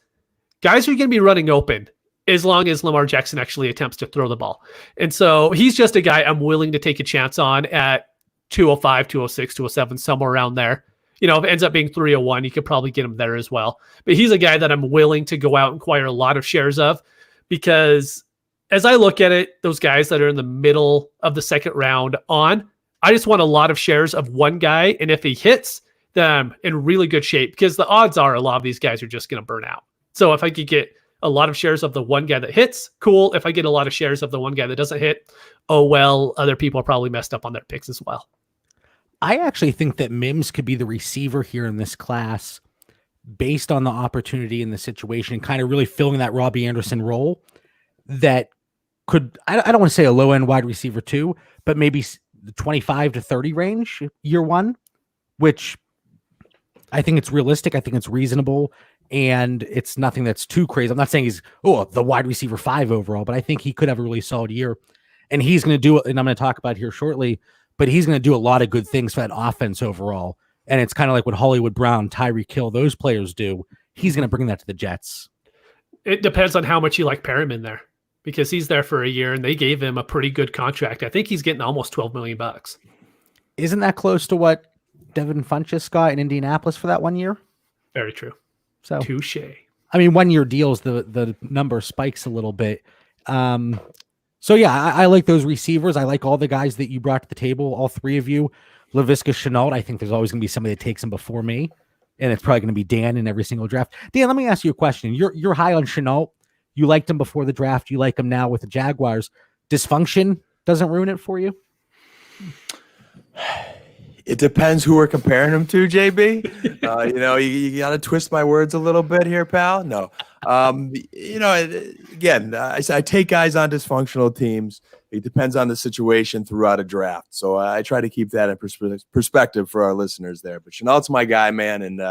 guys are going to be running open as long as Lamar Jackson actually attempts to throw the ball. And so he's just a guy I'm willing to take a chance on at 205, 206, 207, somewhere around there. You know, if it ends up being 301, you could probably get him there as well. But he's a guy that I'm willing to go out and acquire a lot of shares of, because as I look at it, those guys that are in the middle of the second round on, I just want a lot of shares of one guy. And if he hits, then I'm in really good shape, because the odds are a lot of these guys are just going to burn out. So if I could get a lot of shares of the one guy that hits, cool. If I get a lot of shares of the one guy that doesn't hit, oh, well, other people are probably messed up on their picks as well. I actually think that Mims could be the receiver here in this class based on the opportunity and the situation, kind of really filling that Robbie Anderson role that could, I don't want to say a low end wide receiver too, but maybe the 25 to 30 range year one, which I think it's realistic. I think it's reasonable, and it's nothing that's too crazy. I'm not saying he's, the wide receiver 5 overall, but I think he could have a really solid year, and he's going to do it. And I'm going to talk about it here shortly, but he's going to do a lot of good things for that offense overall. And it's kind of like what Hollywood Brown, Tyreek Hill, those players do. He's going to bring that to the Jets. It depends on how much you like Perriman there, because he's there for a year and they gave him a pretty good contract. I think he's getting almost $12 million. Isn't that close to what Devin Funchess got in Indianapolis for that 1 year? Very true. So touche. I mean, 1 year deals, the number spikes a little bit. So yeah, I like those receivers. I like all the guys that you brought to the table, all 3 of you. Laviska Shenault, I think there's always going to be somebody that takes him before me, and it's probably going to be Dan in every single draft. Dan, let me ask you a question. You're high on Shenault. You liked him before the draft. You like him now with the Jaguars. Dysfunction doesn't ruin it for you? It depends who we're comparing him to, JB. You got to twist my words a little bit here, pal. No. Again, I take guys on dysfunctional teams. It depends on the situation throughout a draft. So I try to keep that in perspective for our listeners there. But Chenault's my guy, man. And,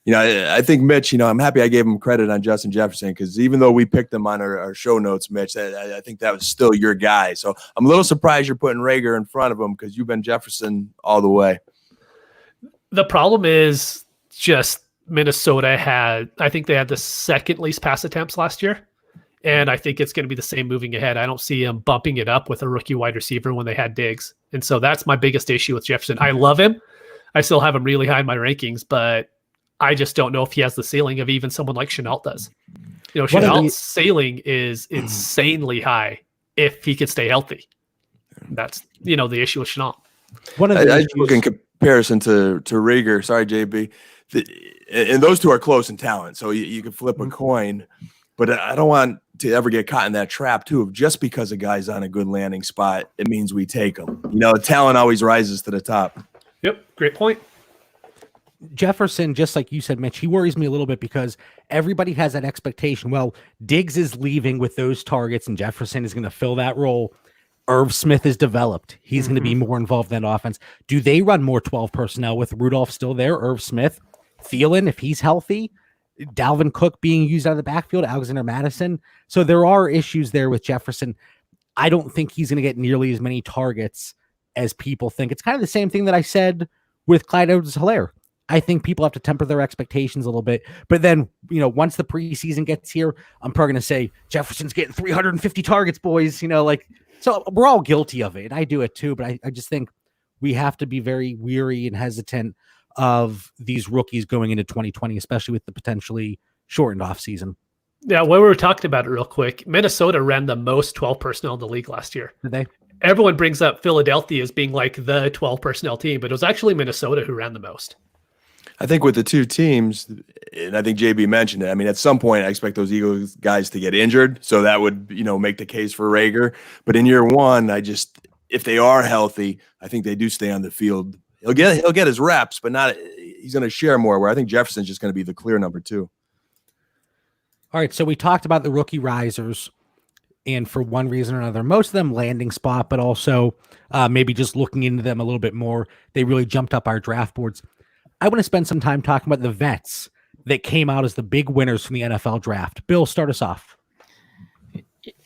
I think Mitch, I'm happy I gave him credit on Justin Jefferson, because even though we picked him on our show notes, Mitch, I think that was still your guy. So I'm a little surprised you're putting Rager in front of him, because you've been Jefferson all the way. The problem is just Minnesota I think they had the second least pass attempts last year. And I think it's going to be the same moving ahead. I don't see them bumping it up with a rookie wide receiver when they had Diggs. And so that's my biggest issue with Jefferson. I love him. I still have him really high in my rankings, but I just don't know if he has the ceiling of even someone like Chenault does. You know, One of the- Chenault's ceiling is insanely high if he can stay healthy. That's, you know, the issue with Chenault. One of I the look in comparison to Rager. Sorry, JB. And those two are close in talent, so you can flip a coin. But I don't want to ever get caught in that trap too of just because a guy's on a good landing spot, it means we take him. You know, talent always rises to the top. Yep, great point. Jefferson, just like you said, Mitch, he worries me a little bit because everybody has that expectation. Well, Diggs is leaving with those targets and Jefferson is going to fill that role. Irv Smith is developed. He's going to be more involved in that offense. Do they run more 12 personnel with Rudolph still there? Irv Smith, Thielen, if he's healthy, Dalvin Cook being used out of the backfield, Alexander Madison. So there are issues there with Jefferson. I don't think he's going to get nearly as many targets as people think. It's kind of the same thing that I said with Clyde Edwards-Helaire. I think people have to temper their expectations a little bit. But then, you know, once the preseason gets here, I'm probably going to say Jefferson's getting 350 targets, boys. You know, like, so we're all guilty of it. I do it too. But I just think we have to be very weary and hesitant of these rookies going into 2020, especially with the potentially shortened off season. Yeah, when we were talking about it real quick, Minnesota ran the most 12 personnel in the league last year. Did they? Everyone brings up Philadelphia as being like the 12 personnel team, but it was actually Minnesota who ran the most. I think with the two teams, and I think JB mentioned it, I mean, at some point, I expect those Eagles guys to get injured. So that would, you know, make the case for Rager. But in year one, if they are healthy, I think they do stay on the field. He'll get his reps, but he's going to share more, where I think Jefferson's just going to be the clear number two. All right. So we talked about the rookie risers, and for one reason or another, most of them landing spot, but also maybe just looking into them a little bit more, they really jumped up our draft boards. I want to spend some time talking about the vets that came out as the big winners from the NFL draft. Bill, start us off.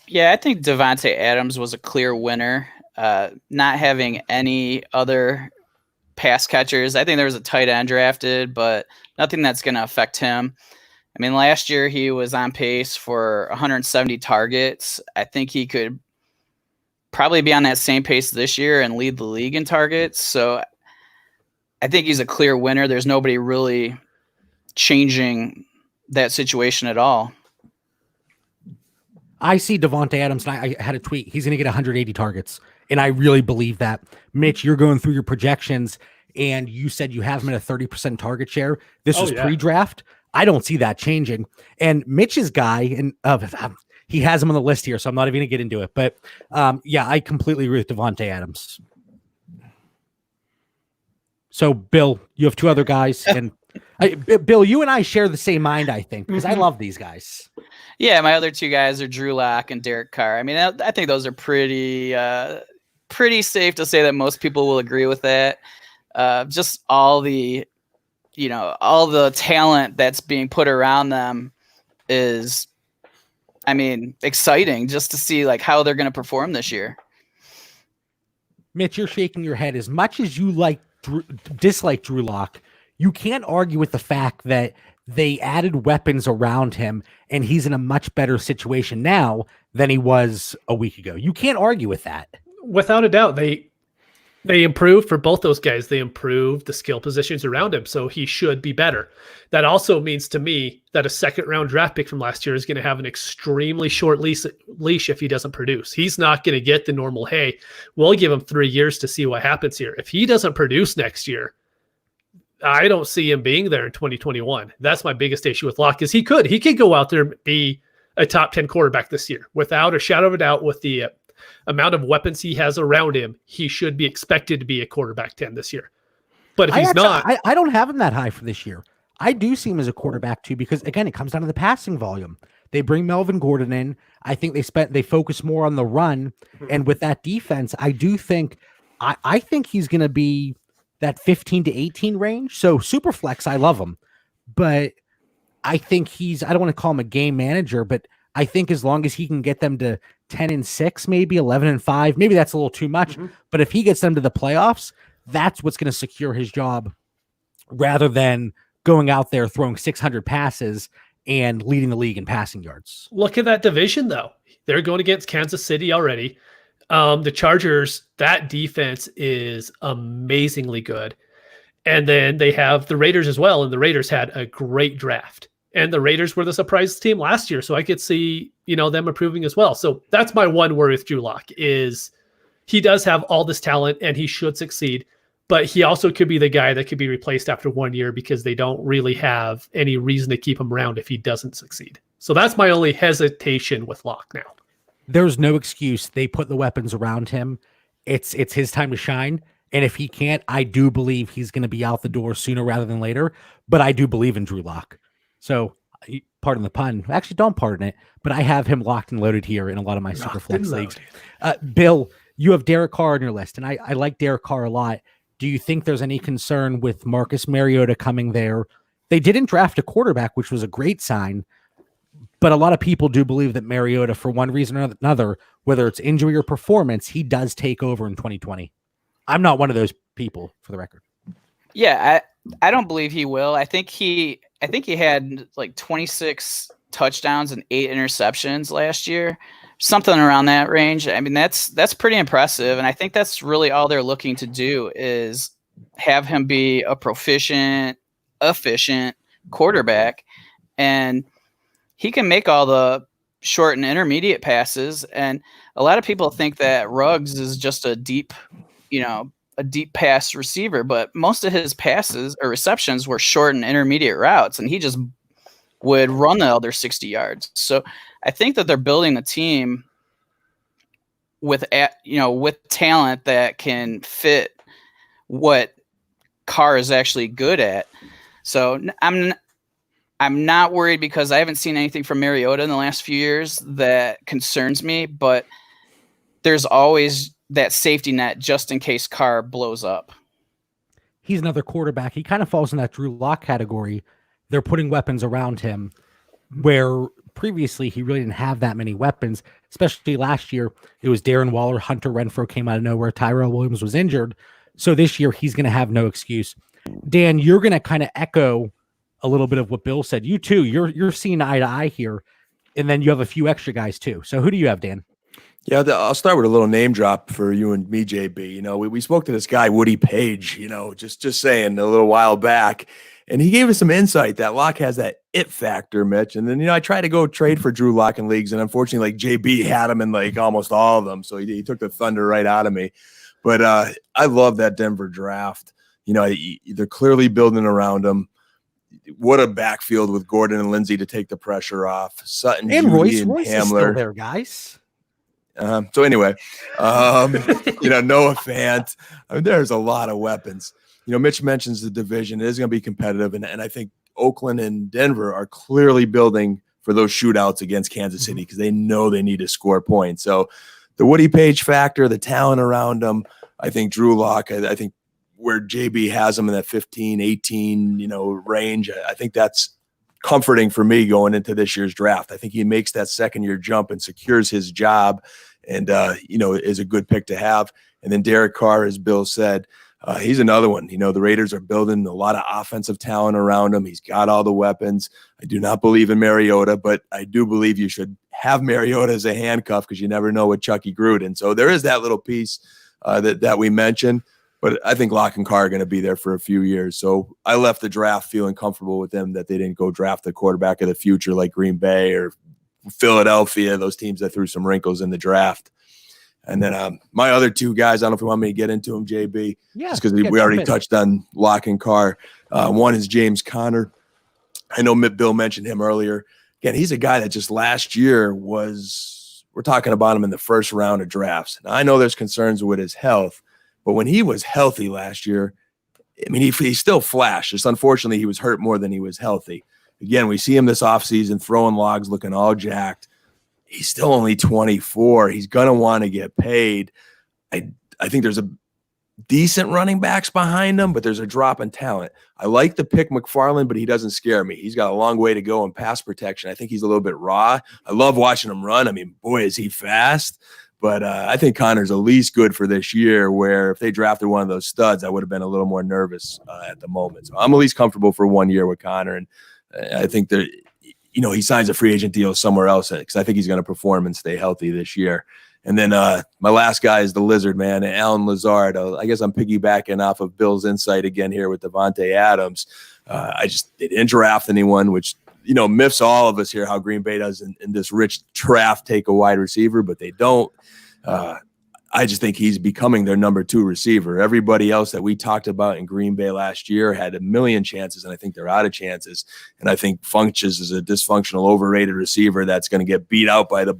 Yeah, I think Devontae Adams was a clear winner. Not having any other pass catchers. I think there was a tight end drafted, but nothing that's going to affect him. I mean, last year he was on pace for 170 targets. I think he could probably be on that same pace this year and lead the league in targets. So I think he's a clear winner. There's nobody really changing that situation at all. I see Devontae Adams, and I had a tweet. He's going to get 180 targets, and I really believe that. Mitch, you're going through your projections, and you said you have him at a 30% target share. This was pre-draft. I don't see that changing. And Mitch's guy, and he has him on the list here, so I'm not even going to get into it. But, yeah, I completely agree with Devontae Adams. So, Bill, you have two other guys, and Bill, you and I share the same mind, I think, because I love these guys. Yeah, my other two guys are Drew Lock and Derek Carr. I mean, I think those are pretty safe to say that most people will agree with that. Just all the talent that's being put around them is, I mean, exciting just to see like how they're going to perform this year. Mitch, you're shaking your head. As much as you dislike Drew Lock, you can't argue with the fact that they added weapons around him and he's in a much better situation now than he was a week ago. You can't argue with that. Without a doubt, they improved for both those guys. They improved the skill positions around him, so he should be better. That also means to me that a second-round draft pick from last year is going to have an extremely short leash if he doesn't produce. He's not going to get the normal, hey, we'll give him 3 years to see what happens here. If he doesn't produce next year, I don't see him being there in 2021. That's my biggest issue with Locke, is he could go out there and be a top 10 quarterback this year without a shadow of a doubt. With the amount of weapons he has around him, he should be expected to be a quarterback 10 this year. But if he's not, I don't have him that high for this year. I do see him as a quarterback too, because again, it comes down to the passing volume. They bring Melvin Gordon in. I think they focus more on the run. And with that defense, I do think, I think he's going to be that 15 to 18 range. So super flex, I love him, but I think I don't want to call him a game manager, but I think as long as he can get them to 10-6, maybe 11-5, maybe that's a little too much, but if he gets them to the playoffs, that's what's going to secure his job rather than going out there throwing 600 passes and leading the league in passing yards. Look at that division though. They're going against Kansas City already. The Chargers, that defense is amazingly good. And then they have the Raiders as well. And the Raiders had a great draft. And the Raiders were the surprise team last year. So I could see, them improving as well. So that's my one worry with Drew Lock is he does have all this talent and he should succeed. But he also could be the guy that could be replaced after 1 year because they don't really have any reason to keep him around if he doesn't succeed. So that's my only hesitation with Lock now. There's no excuse. They put the weapons around him. It's his time to shine. And if he can't, I do believe he's going to be out the door sooner rather than later. But I do believe in Drew Lock. So pardon the pun. Actually, don't pardon it. But I have him locked and loaded here in a lot of my Superflex leagues. Bill, you have Derek Carr on your list. And I like Derek Carr a lot. Do you think there's any concern with Marcus Mariota coming there? They didn't draft a quarterback, which was a great sign. But a lot of people do believe that Mariota, for one reason or another, whether it's injury or performance, he does take over in 2020. I'm not one of those people, for the record. Yeah, I don't believe he will. I think he had like 26 touchdowns and 8 interceptions last year, something around that range. I mean, that's pretty impressive, and I think that's really all they're looking to do is have him be a proficient, efficient quarterback, and he can make all the short and intermediate passes. And a lot of people think that Ruggs is just a deep pass receiver, but most of his passes or receptions were short and intermediate routes, and he just would run the other 60 yards. So I think that they're building a team with talent that can fit what Carr is actually good at. So I'm not worried because I haven't seen anything from Mariota in the last few years that concerns me, but there's always that safety net just in case Carr blows up. He's another quarterback. He kind of falls in that Drew Lock category. They're putting weapons around him where previously he really didn't have that many weapons, especially last year. It was Darren Waller, Hunter Renfrow came out of nowhere. Tyrell Williams was injured. So this year he's going to have no excuse. Dan, you're going to kind of echo a little bit of what Bill said. You too, you're seeing eye to eye here. And then you have a few extra guys too. So who do you have, Dan? Yeah, I'll start with a little name drop for you and me, JB. We spoke to this guy, Woody Page, just saying a little while back, and he gave us some insight that Lock has that it factor, Mitch. And then, I tried to go trade for Drew Lock in leagues, and unfortunately, JB had him in almost all of them. So he took the thunder right out of me. But I love that Denver draft. They're clearly building around him. What a backfield with Gordon and Lindsey to take the pressure off. Sutton, and Judy, Royce and Hamler. Is still there, guys. So anyway, Noah Fant. There's a lot of weapons. Mitch mentions the division. It is going to be competitive, and I think Oakland and Denver are clearly building for those shootouts against Kansas City because they know they need to score points. So the Woody Page factor, the talent around them, I think Drew Lock, I think where JB has them in that 15, 18, range, I think that's comforting for me going into this year's draft. I think he makes that second-year jump and secures his job and, is a good pick to have. And then Derek Carr, as Bill said, he's another one. The Raiders are building a lot of offensive talent around him. He's got all the weapons. I do not believe in Mariota, but I do believe you should have Mariota as a handcuff because you never know with Chucky Gruden. So there is that little piece that we mentioned. But I think Lock and Carr are going to be there for a few years. So I left the draft feeling comfortable with them that they didn't go draft the quarterback of the future like Green Bay or Philadelphia, those teams that threw some wrinkles in the draft. And then my other two guys, I don't know if you want me to get into them, JB, just because we already touched on Lock and Carr. One is James Conner. I know Bill mentioned him earlier. Again, he's a guy that just last year we're talking about him in the first round of drafts. Now, I know there's concerns with his health, but when he was healthy last year, he still flashed. Just unfortunately, he was hurt more than he was healthy. Again, we see him this offseason throwing logs, looking all jacked. He's still only 24. He's going to want to get paid. I think there's a decent running backs behind him, but there's a drop in talent. I like the pick McFarland, but he doesn't scare me. He's got a long way to go in pass protection. I think he's a little bit raw. I love watching him run. Boy, is he fast. But I think Connor's at least good for this year, where if they drafted one of those studs, I would have been a little more nervous at the moment. So I'm at least comfortable for 1 year with Connor. And I think that, he signs a free agent deal somewhere else because I think he's going to perform and stay healthy this year. And then my last guy is the Lizard, man, Alan Lazard. I guess I'm piggybacking off of Bill's insight again here with Devontae Adams. They didn't draft anyone, which, miffs all of us here how Green Bay does in this rich draft take a wide receiver, but they don't. I just think he's becoming their number 2 receiver. Everybody else that we talked about in Green Bay last year had a million chances, and I think they're out of chances. And I think Funches is a dysfunctional, overrated receiver that's going to get beat out by the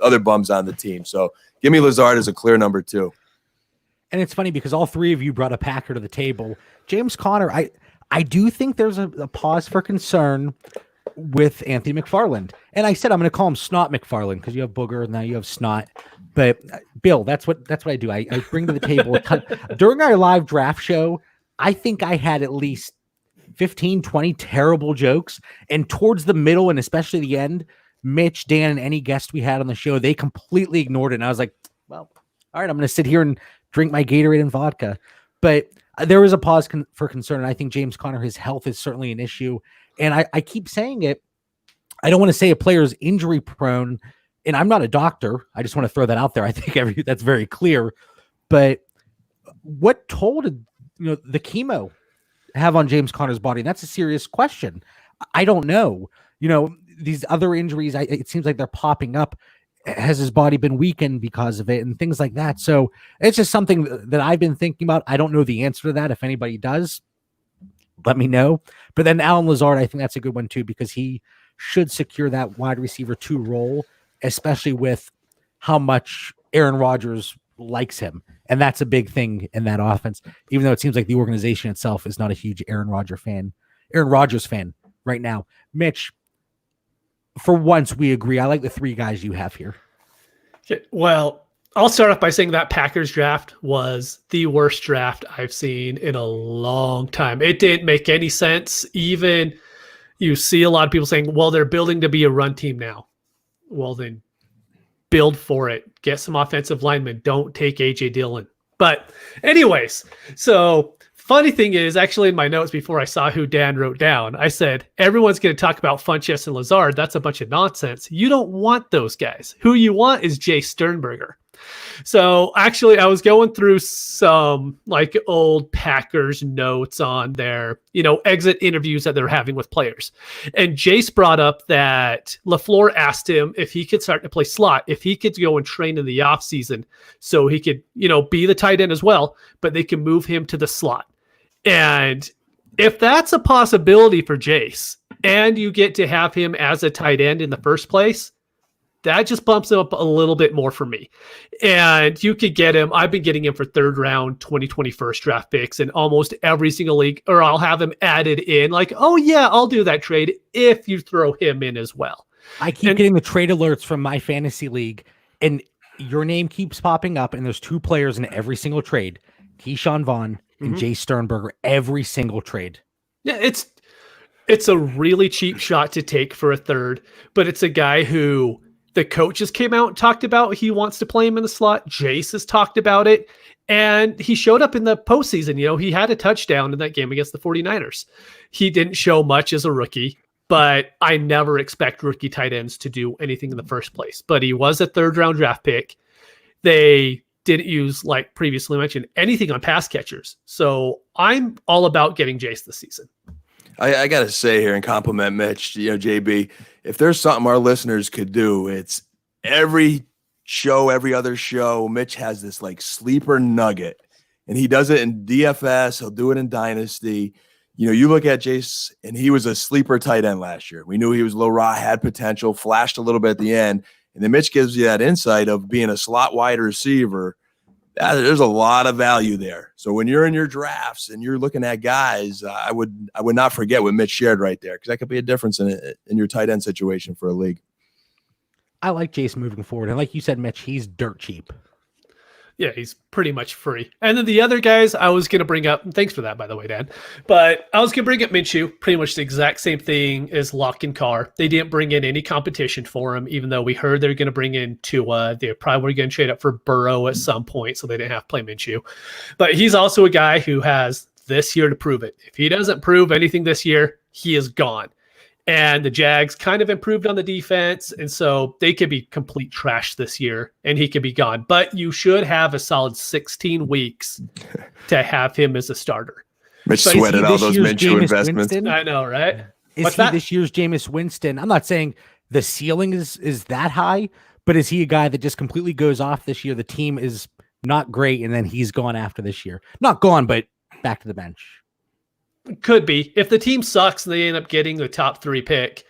other bums on the team. So give me Lazard as a clear number 2. And it's funny because all three of you brought a Packer to the table. James Conner, I do think there's a pause for concern with Anthony McFarland. And I said I'm going to call him Snot McFarland because you have Booger and now you have Snot. But Bill, that's what I do. I bring to the table a ton. During our live draft show, I think I had at least 15, 20 terrible jokes. And towards the middle and especially the end, Mitch, Dan, and any guest we had on the show, they completely ignored it. And I was like, well, all right, I'm going to sit here and drink my Gatorade and vodka. But there was a pause for concern. And I think James Conner, his health is certainly an issue. And I keep saying it. I don't want to say a player is injury prone, and I'm not a doctor. I just want to throw that out there. I think that's very clear. But what toll did the chemo have on James Conner's body? And that's a serious question. I don't know. These other injuries, it seems like they're popping up. Has his body been weakened because of it and things like that? So it's just something that I've been thinking about. I don't know the answer to that. If anybody does, let me know. But then Alan Lazard, I think that's a good one too, because he should secure that wide receiver 2 role, especially with how much Aaron Rodgers likes him. And that's a big thing in that offense, even though it seems like the organization itself is not a huge Aaron Rodgers fan right now. Mitch, for once we agree. I like the 3 guys you have here. Okay, well, I'll start off by saying that Packers draft was the worst draft I've seen in a long time. It didn't make any sense. Even you see a lot of people saying, well, they're building to be a run team now. Well, then build for it. Get some offensive linemen. Don't take A.J. Dillon. But anyways, so funny thing is, actually in my notes before I saw who Dan wrote down, I said, everyone's going to talk about Funchess and Lazard. That's a bunch of nonsense. You don't want those guys. Who you want is Jay Sternberger. So actually I was going through some old Packers notes on their, exit interviews that they're having with players. And Jace brought up that LaFleur asked him if he could start to play slot, if he could go and train in the off season so he could, be the tight end as well, but they can move him to the slot. And if that's a possibility for Jace and you get to have him as a tight end in the first place, that just bumps him up a little bit more for me. And you could get him. I've been getting him for 3rd round, 2021 draft picks in almost every single league, or I'll have him added in oh yeah, I'll do that trade if you throw him in as well. I keep getting the trade alerts from my fantasy league, and your name keeps popping up, and there's 2 players in every single trade, Keyshawn Vaughn and Jay Sternberger, every single trade. Yeah, it's a really cheap shot to take for a 3rd, but it's a guy who the coaches came out and talked about he wants to play him in the slot. Jace has talked about it, and he showed up in the postseason. He had a touchdown in that game against the 49ers. He didn't show much as a rookie, but I never expect rookie tight ends to do anything in the first place. But he was a 3rd round draft pick. They didn't use, like previously mentioned, anything on pass catchers. So I'm all about getting Jace this season. I got to say here and compliment Mitch, JB, if there's something our listeners could do, it's every other show, Mitch has this sleeper nugget, and he does it in DFS. He'll do it in Dynasty. You look at Jace, and he was a sleeper tight end last year. We knew he was low raw, had potential, flashed a little bit at the end. And then Mitch gives you that insight of being a slot wide receiver. There's a lot of value there. So when you're in your drafts and you're looking at guys, I would not forget what Mitch shared right there, because that could be a difference in your tight end situation for a league. I like Jace moving forward. And like you said, Mitch, he's dirt cheap. Yeah, he's pretty much free. And then the other guys I was going to bring up, and thanks for that, by the way, Dan, but I was going to bring up Minshew, pretty much the exact same thing as Locke and Carr. They didn't bring in any competition for him, even though we heard they're going to bring in Tua. They probably were going to trade up for Burrow at some point, so they didn't have to play Minshew. But he's also a guy who has this year to prove it. If he doesn't prove anything this year, he is gone. And the Jags kind of improved on the defense. And so they could be complete trash this year and he could be gone. But you should have a solid 16 weeks to have him as a starter. Mitch So sweated all those Minshew investments. Winston? I know, right? Is he this year's Jameis Winston? I'm not saying the ceiling is that high, but is he a guy that just completely goes off this year? The team is not great, and then he's gone after this year. Not gone, but back to the bench. Could be. If the team sucks and they end up getting the top 3 pick,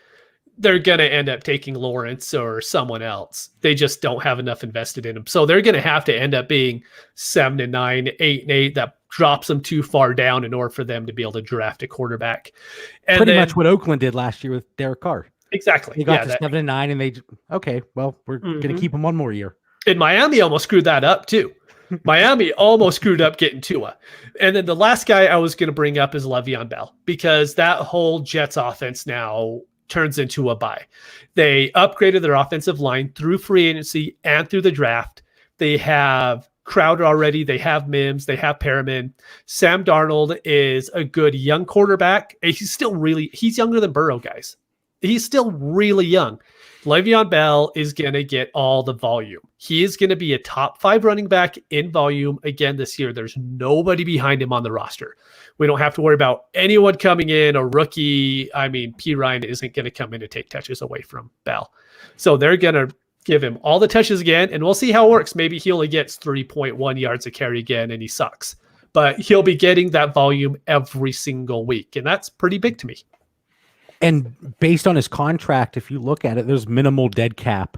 they're going to end up taking Lawrence or someone else. They just don't have enough invested in him. So they're going to have to end up being 7-9, 8-8. That drops them too far down in order for them to be able to draft a quarterback. And pretty much what Oakland did last year with Derek Carr. Exactly. They got to 7-9 and we're going to keep him one more year. And Miami almost screwed that up too. Miami almost screwed up getting Tua. And then the last guy I was going to bring up is Le'Veon Bell, because that whole Jets offense now turns into a buy. They upgraded their offensive line through free agency and through the draft. They have Crowder already. They have Mims. They have Perriman. Sam Darnold is a good young quarterback. He's younger than Burrow, guys. He's still really young. Le'Veon Bell is going to get all the volume. He is going to be a top 5 running back in volume again this year. There's nobody behind him on the roster. We don't have to worry about anyone coming in, a rookie. I mean, P. Ryan isn't going to come in to take touches away from Bell. So they're going to give him all the touches again, and we'll see how it works. Maybe he only gets 3.1 yards a carry again, and he sucks. But he'll be getting that volume every single week, and that's pretty big to me. And based on his contract, if you look at it, there's minimal dead cap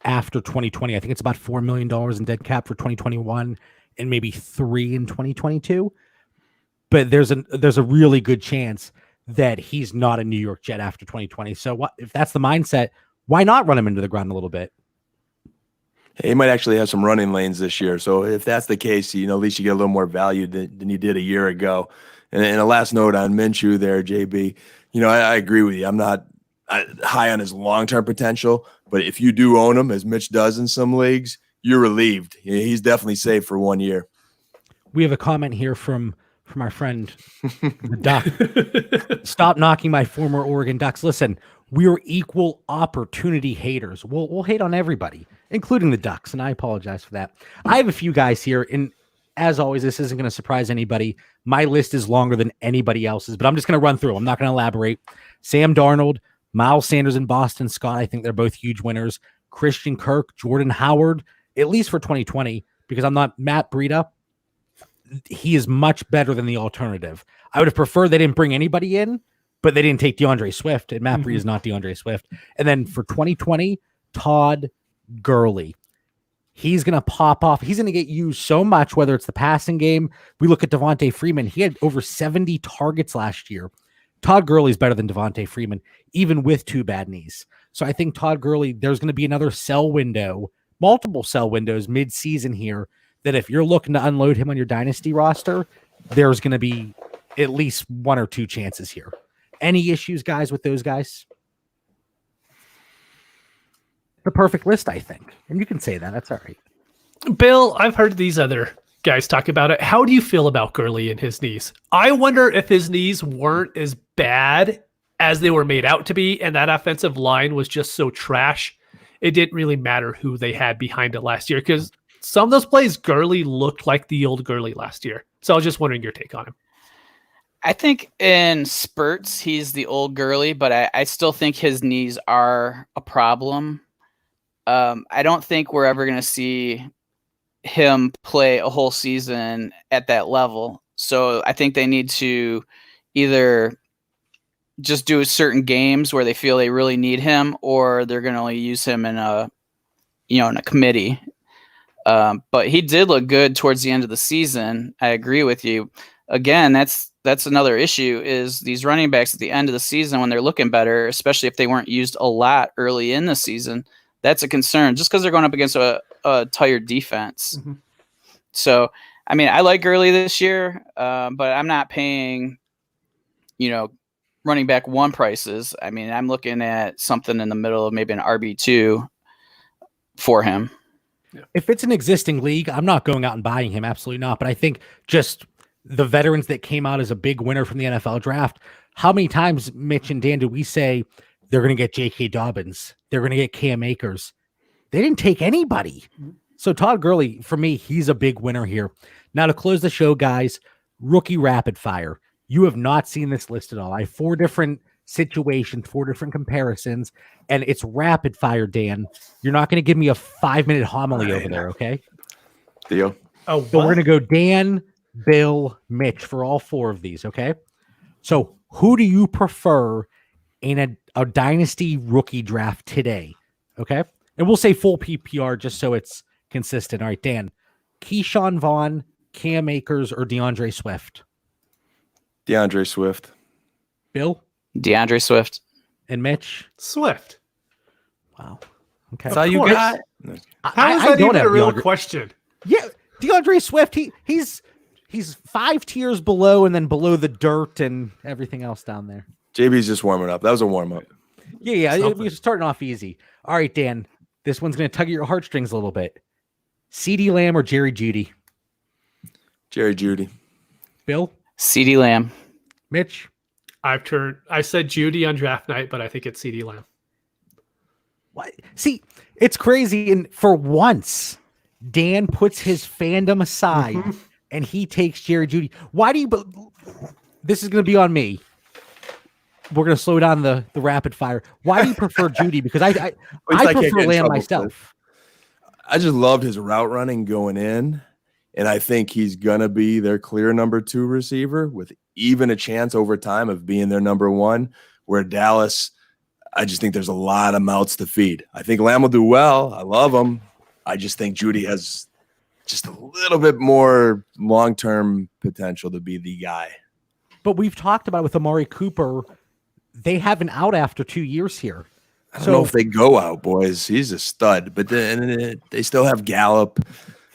after 2020. I think it's about $4 million in dead cap for 2021 and maybe $3 million in 2022. But there's a really good chance that he's not a New York Jet after 2020. So if that's the mindset, why not run him into the ground a little bit? He might actually have some running lanes this year. So if that's the case, at least you get a little more value than you did a year ago. And a last note on Minshew there, JB, I agree with you. I'm not high on his long-term potential, but if you do own him, as Mitch does in some leagues, you're relieved. He's definitely safe for 1 year. We have a comment here from our friend, the Duck. Stop knocking my former Oregon Ducks. Listen, we're equal opportunity haters. We'll hate on everybody, including the Ducks, and I apologize for that. I have a few guys here, and as always, this isn't going to surprise anybody. My list is longer than anybody else's, but I'm just going to run through. I'm not going to elaborate. Sam Darnold, Miles Sanders, and Boston Scott. I think they're both huge winners. Christian Kirk, Jordan Howard, at least for 2020, because I'm not Matt Breida. He is much better than the alternative. I would have preferred they didn't bring anybody in, but they didn't take DeAndre Swift, and Matt Breida is not DeAndre Swift. And then for 2020, Todd Gurley. He's going to pop off. He's going to get used so much, whether it's the passing game. We look at Devontae Freeman. He had over 70 targets last year. Todd Gurley's better than Devontae Freeman, even with 2 bad knees. So I think Todd Gurley, there's going to be another sell window, multiple sell windows mid-season here, that if you're looking to unload him on your dynasty roster, there's going to be at least 1 or 2 chances here. Any issues, guys, with those guys? The perfect list, I think. And you can say that. That's all right. Bill, I've heard these other guys talk about it. How do you feel about Gurley and his knees? I wonder if his knees weren't as bad as they were made out to be, and that offensive line was just so trash. It didn't really matter who they had behind it last year, because some of those plays, Gurley looked like the old Gurley last year. So I was just wondering your take on him. I think in spurts, he's the old Gurley, but I still think his knees are a problem. I don't think we're ever going to see him play a whole season at that level. So I think they need to either just do certain games where they feel they really need him, or they're going to only use him in a committee. But he did look good towards the end of the season. I agree with you. Again, that's another issue, is these running backs at the end of the season when they're looking better, especially if they weren't used a lot early in the season. That's a concern, just because they're going up against a tired defense. Mm-hmm. So, I mean, I like Gurley this year, but I'm not paying, running back 1 prices. I mean, I'm looking at something in the middle of maybe an RB2 for him. If it's an existing league, I'm not going out and buying him. Absolutely not. But I think just the veterans that came out as a big winner from the NFL draft. How many times, Mitch and Dan, did we say they're going to get J.K. Dobbins? They're going to get Cam Akers. They didn't take anybody. So Todd Gurley, for me, he's a big winner here. Now to close the show, guys, rookie rapid fire. You have not seen this list at all. I have 4 different situations, 4 different comparisons, and it's rapid fire, Dan. You're not going to give me a 5-minute homily over there, okay? Deal. Oh, So we're going to go Dan, Bill, Mitch for all 4 of these, okay? So who do you prefer in a dynasty rookie draft today, okay? And we'll say full PPR just so it's consistent. All right, Dan, Keyshawn Vaughn, Cam Akers, or DeAndre Swift? DeAndre Swift. Bill? DeAndre Swift. And Mitch? Swift. Wow. Okay. That's all you course. got? How is I that don't even have a real DeAndre. question? Yeah, DeAndre Swift, he's 5 tiers below and then below the dirt and everything else down there. JB's just warming up. That was a warm up. Yeah, Something. we're starting off easy. All right, Dan, this one's going to tug at your heartstrings a little bit. CeeDee Lamb or Jerry Jeudy? Jerry Jeudy. Bill? CeeDee Lamb. Mitch? I said Judy on draft night, but I think it's CD Lamb. What? See, it's crazy. And for once, Dan puts his fandom aside and he takes Jerry Jeudy. Why do you? This is going to be on me. We're going to slow down the rapid fire. Why do you prefer Jeudy? Because I can't get prefer in Lamb trouble, myself. I just loved his route running going in. And I think he's going to be their clear number 2 receiver with even a chance over time of being their number 1. Where Dallas, I just think there's a lot of mouths to feed. I think Lamb will do well. I love him. I just think Jeudy has just a little bit more long-term potential to be the guy. But we've talked about it with Amari Cooper. They have an out after 2 years here. I don't know if they go out, boys. He's a stud. But then they still have Gallup.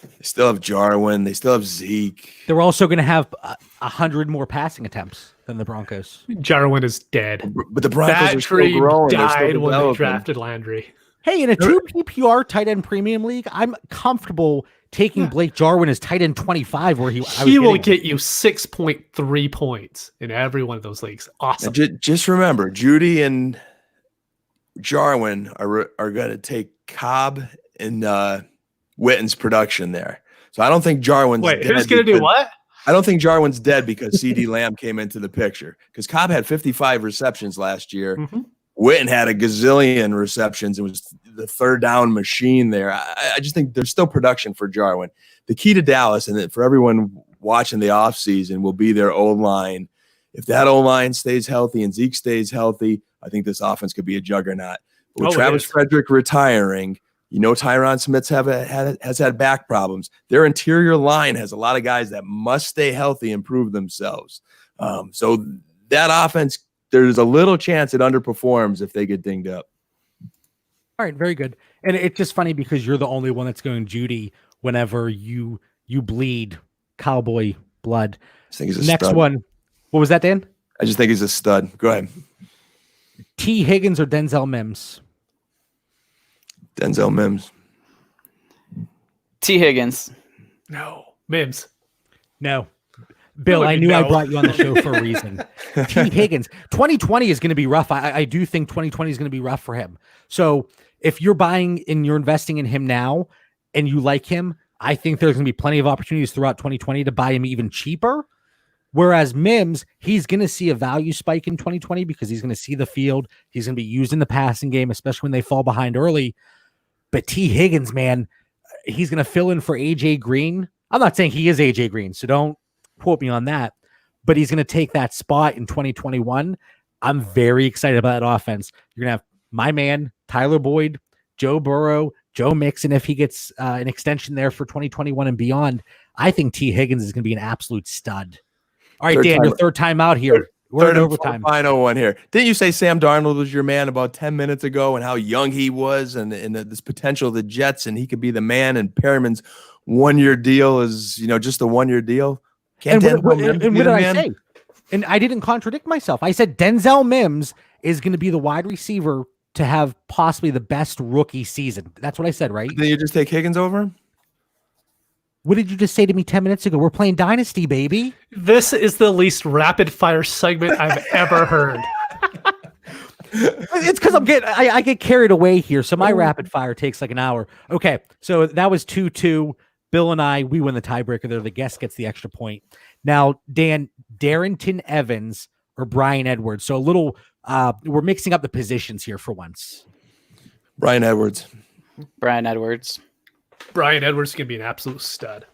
They still have Jarwin. They still have Zeke. They're also going to have 100 more passing attempts than the Broncos. Jarwin is dead. But the Broncos That are tree still growing. They're still died when they developing. drafted Landry. Hey, in a 2 PPR tight end premium league, I'm comfortable taking Blake Jarwin as tight end 25 where He will get you 6.3 points in every one of those leagues. Awesome. Just remember, Jeudy and Jarwin are going to take Cobb and Witten's production there. So I don't think Jarwin's Wait, dead who's going to do what? I don't think Jarwin's dead because CeeDee Lamb came into the picture. Because Cobb had 55 receptions last year. Witten had a gazillion receptions. It was the third down machine there. I just think there's still production for Jarwin. The key to Dallas, and for everyone watching the offseason, will be their O-line. If that O-line stays healthy and Zeke stays healthy, I think this offense could be a juggernaut. With Travis Frederick retiring, you know Tyron Smith has had back problems. Their interior line has a lot of guys that must stay healthy and prove themselves. So that offense, there's a little chance it underperforms if they get dinged up. All right, very good. And it's just funny because you're the only one that's going Jeudy whenever you bleed cowboy blood. I think he's a Next stud. one. What was that, Dan? I just think he's a stud. Go ahead. T. Higgins or Denzel Mims? Denzel Mims. T. Higgins. No. Mims. No. Bill, I knew I brought you on the show for a reason. T. Higgins. 2020 is going to be rough. I do think 2020 is going to be rough for him. So if you're buying and you're investing in him now and you like him, I think there's going to be plenty of opportunities throughout 2020 to buy him even cheaper. Whereas Mims, he's going to see a value spike in 2020 because he's going to see the field. He's going to be used in the passing game, especially when they fall behind early. But T. Higgins, man, he's going to fill in for A.J. Green. I'm not saying he is A.J. Green, so don't quote me on that. But he's going to take that spot in 2021. I'm very excited about that offense. You're going to have my man, Tyler Boyd, Joe Burrow, Joe Mixon, if he gets an extension there for 2021 and beyond. I think T. Higgins is going to be an absolute stud. All right, Dan, your third time out here. We're in overtime. Final one here. Didn't you say Sam Darnold was your man about 10 minutes ago and how young he was and this potential of the Jets and he could be the man, and Perriman's 1-year deal is, just a 1-year deal? And what did I say? And I didn't contradict myself. I said Denzel Mims is going to be the wide receiver to have possibly the best rookie season. That's what I said, right? Then you just take Higgins over him? What did you just say to me 10 minutes ago? We're playing Dynasty, baby. This is the least rapid fire segment I've ever heard. It's because I get carried away here. So my rapid fire takes like an hour. Okay, so that was 2-2. Bill and I, we win the tiebreaker there. The guest gets the extra point. Now, Dan, Darrington Evans or Brian Edwards. So a little, we're mixing up the positions here for once. Brian Edwards. Brian Edwards. Brian Edwards can be an absolute stud.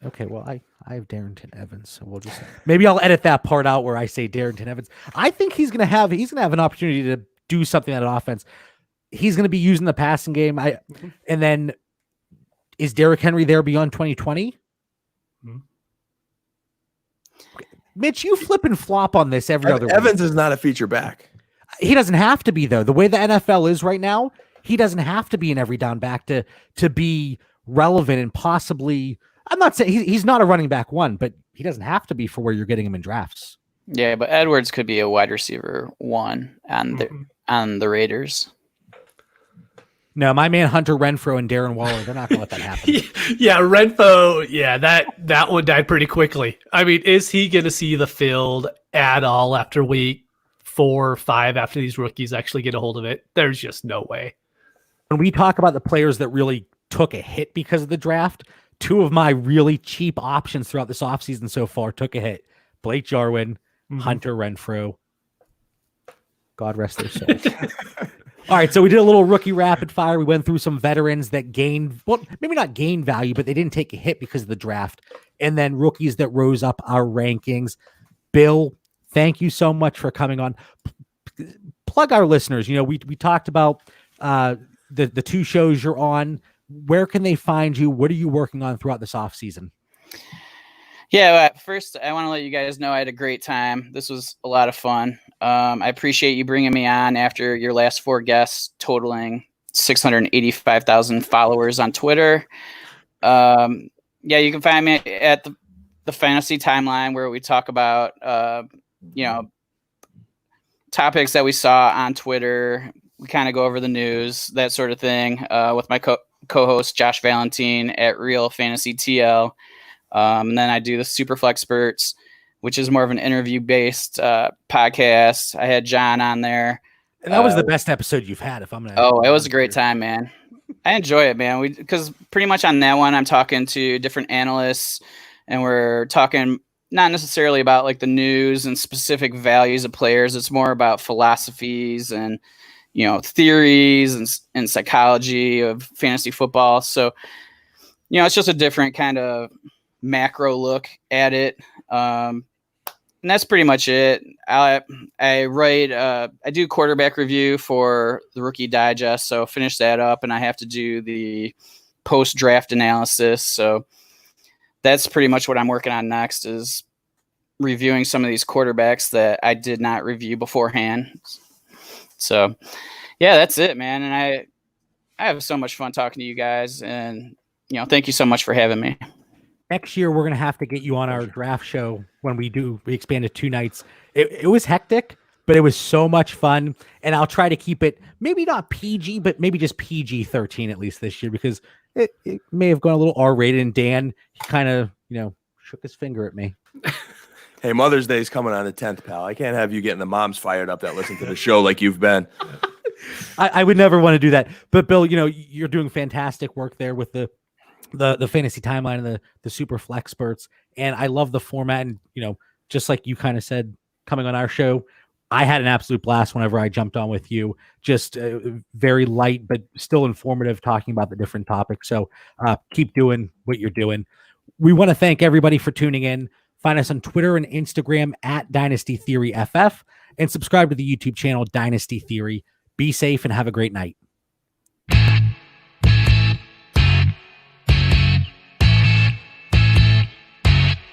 Okay, well, I have Darrington Evans, so we'll just maybe I'll edit that part out where I say Darrington Evans. I think he's gonna have an opportunity to do something on offense. He's gonna be using the passing game. And then is Derrick Henry there beyond 2020? Mm-hmm. Mitch, you flip and flop on this every other week. Evans is not a feature back. He doesn't have to be, though. The way the NFL is right now, he doesn't have to be an every down back to be relevant and possibly. I'm not saying he's not a running back one, but he doesn't have to be for where you're getting him in drafts. Yeah, but Edwards could be a wide receiver one on the Raiders. No, my man Hunter Renfrow and Darren Waller, they're not going to let that happen. Yeah, Renfrow, yeah, that one died pretty quickly. I mean, is he going to see the field at all after week 4 or 5 after these rookies actually get a hold of it? There's just no way. When we talk about the players that really took a hit because of the draft, 2 of my really cheap options throughout this offseason so far took a hit. Blake Jarwin, Hunter Renfrow. God rest their souls. All right, so we did a little rookie rapid fire. We went through some veterans that gained, well, maybe not gained value, but they didn't take a hit because of the draft. And then rookies that rose up our rankings. Bill, thank you so much for coming on. Plug our listeners. You know, we talked about the 2 shows you're on. Where can they find you? What are you working on throughout this off season? Yeah, first I want to let you guys know I had a great time. This was a lot of fun. I appreciate you bringing me on after your last 4 guests totaling 685,000 followers on Twitter. Yeah, you can find me at the Fantasy Timeline where we talk about, topics that we saw on Twitter. We kind of go over the news, that sort of thing, with my co-host Josh Valentine at Real Fantasy TL. And then I do the Superflex Spurts, which is more of an interview-based podcast. I had John on there. And that was the best episode you've had, if I'm going to... Oh, it was a great time, man. I enjoy it, man. Because pretty much on that one, I'm talking to different analysts, and we're talking not necessarily about like the news and specific values of players. It's more about philosophies and, theories and psychology of fantasy football. So, it's just a different kind of macro look at it. And that's pretty much it. I do quarterback review for the Rookie Digest. So finish that up, and I have to do the post-draft analysis. So that's pretty much what I'm working on next, is reviewing some of these quarterbacks that I did not review beforehand. So yeah, that's it, man. And I have so much fun talking to you guys, and thank you so much for having me. Next year, we're going to have to get you on our draft show when we expand to 2 nights. It was hectic, but it was so much fun. And I'll try to keep it maybe not PG, but maybe just PG-13 at least this year, because it may have gone a little R-rated. And Dan, he kind of, shook his finger at me. Hey, Mother's Day is coming on the 10th, pal. I can't have you getting the moms fired up that listen to the show like you've been. I would never want to do that. But Bill, you're doing fantastic work there with the Fantasy Timeline and the Super Flex Spurts. And I love the format. And, just like you kind of said, coming on our show, I had an absolute blast whenever I jumped on with you. Just very light, but still informative, talking about the different topics. So keep doing what you're doing. We want to thank everybody for tuning in. Find us on Twitter and Instagram at Dynasty Theory FF, and subscribe to the YouTube channel Dynasty Theory. Be safe and have a great night.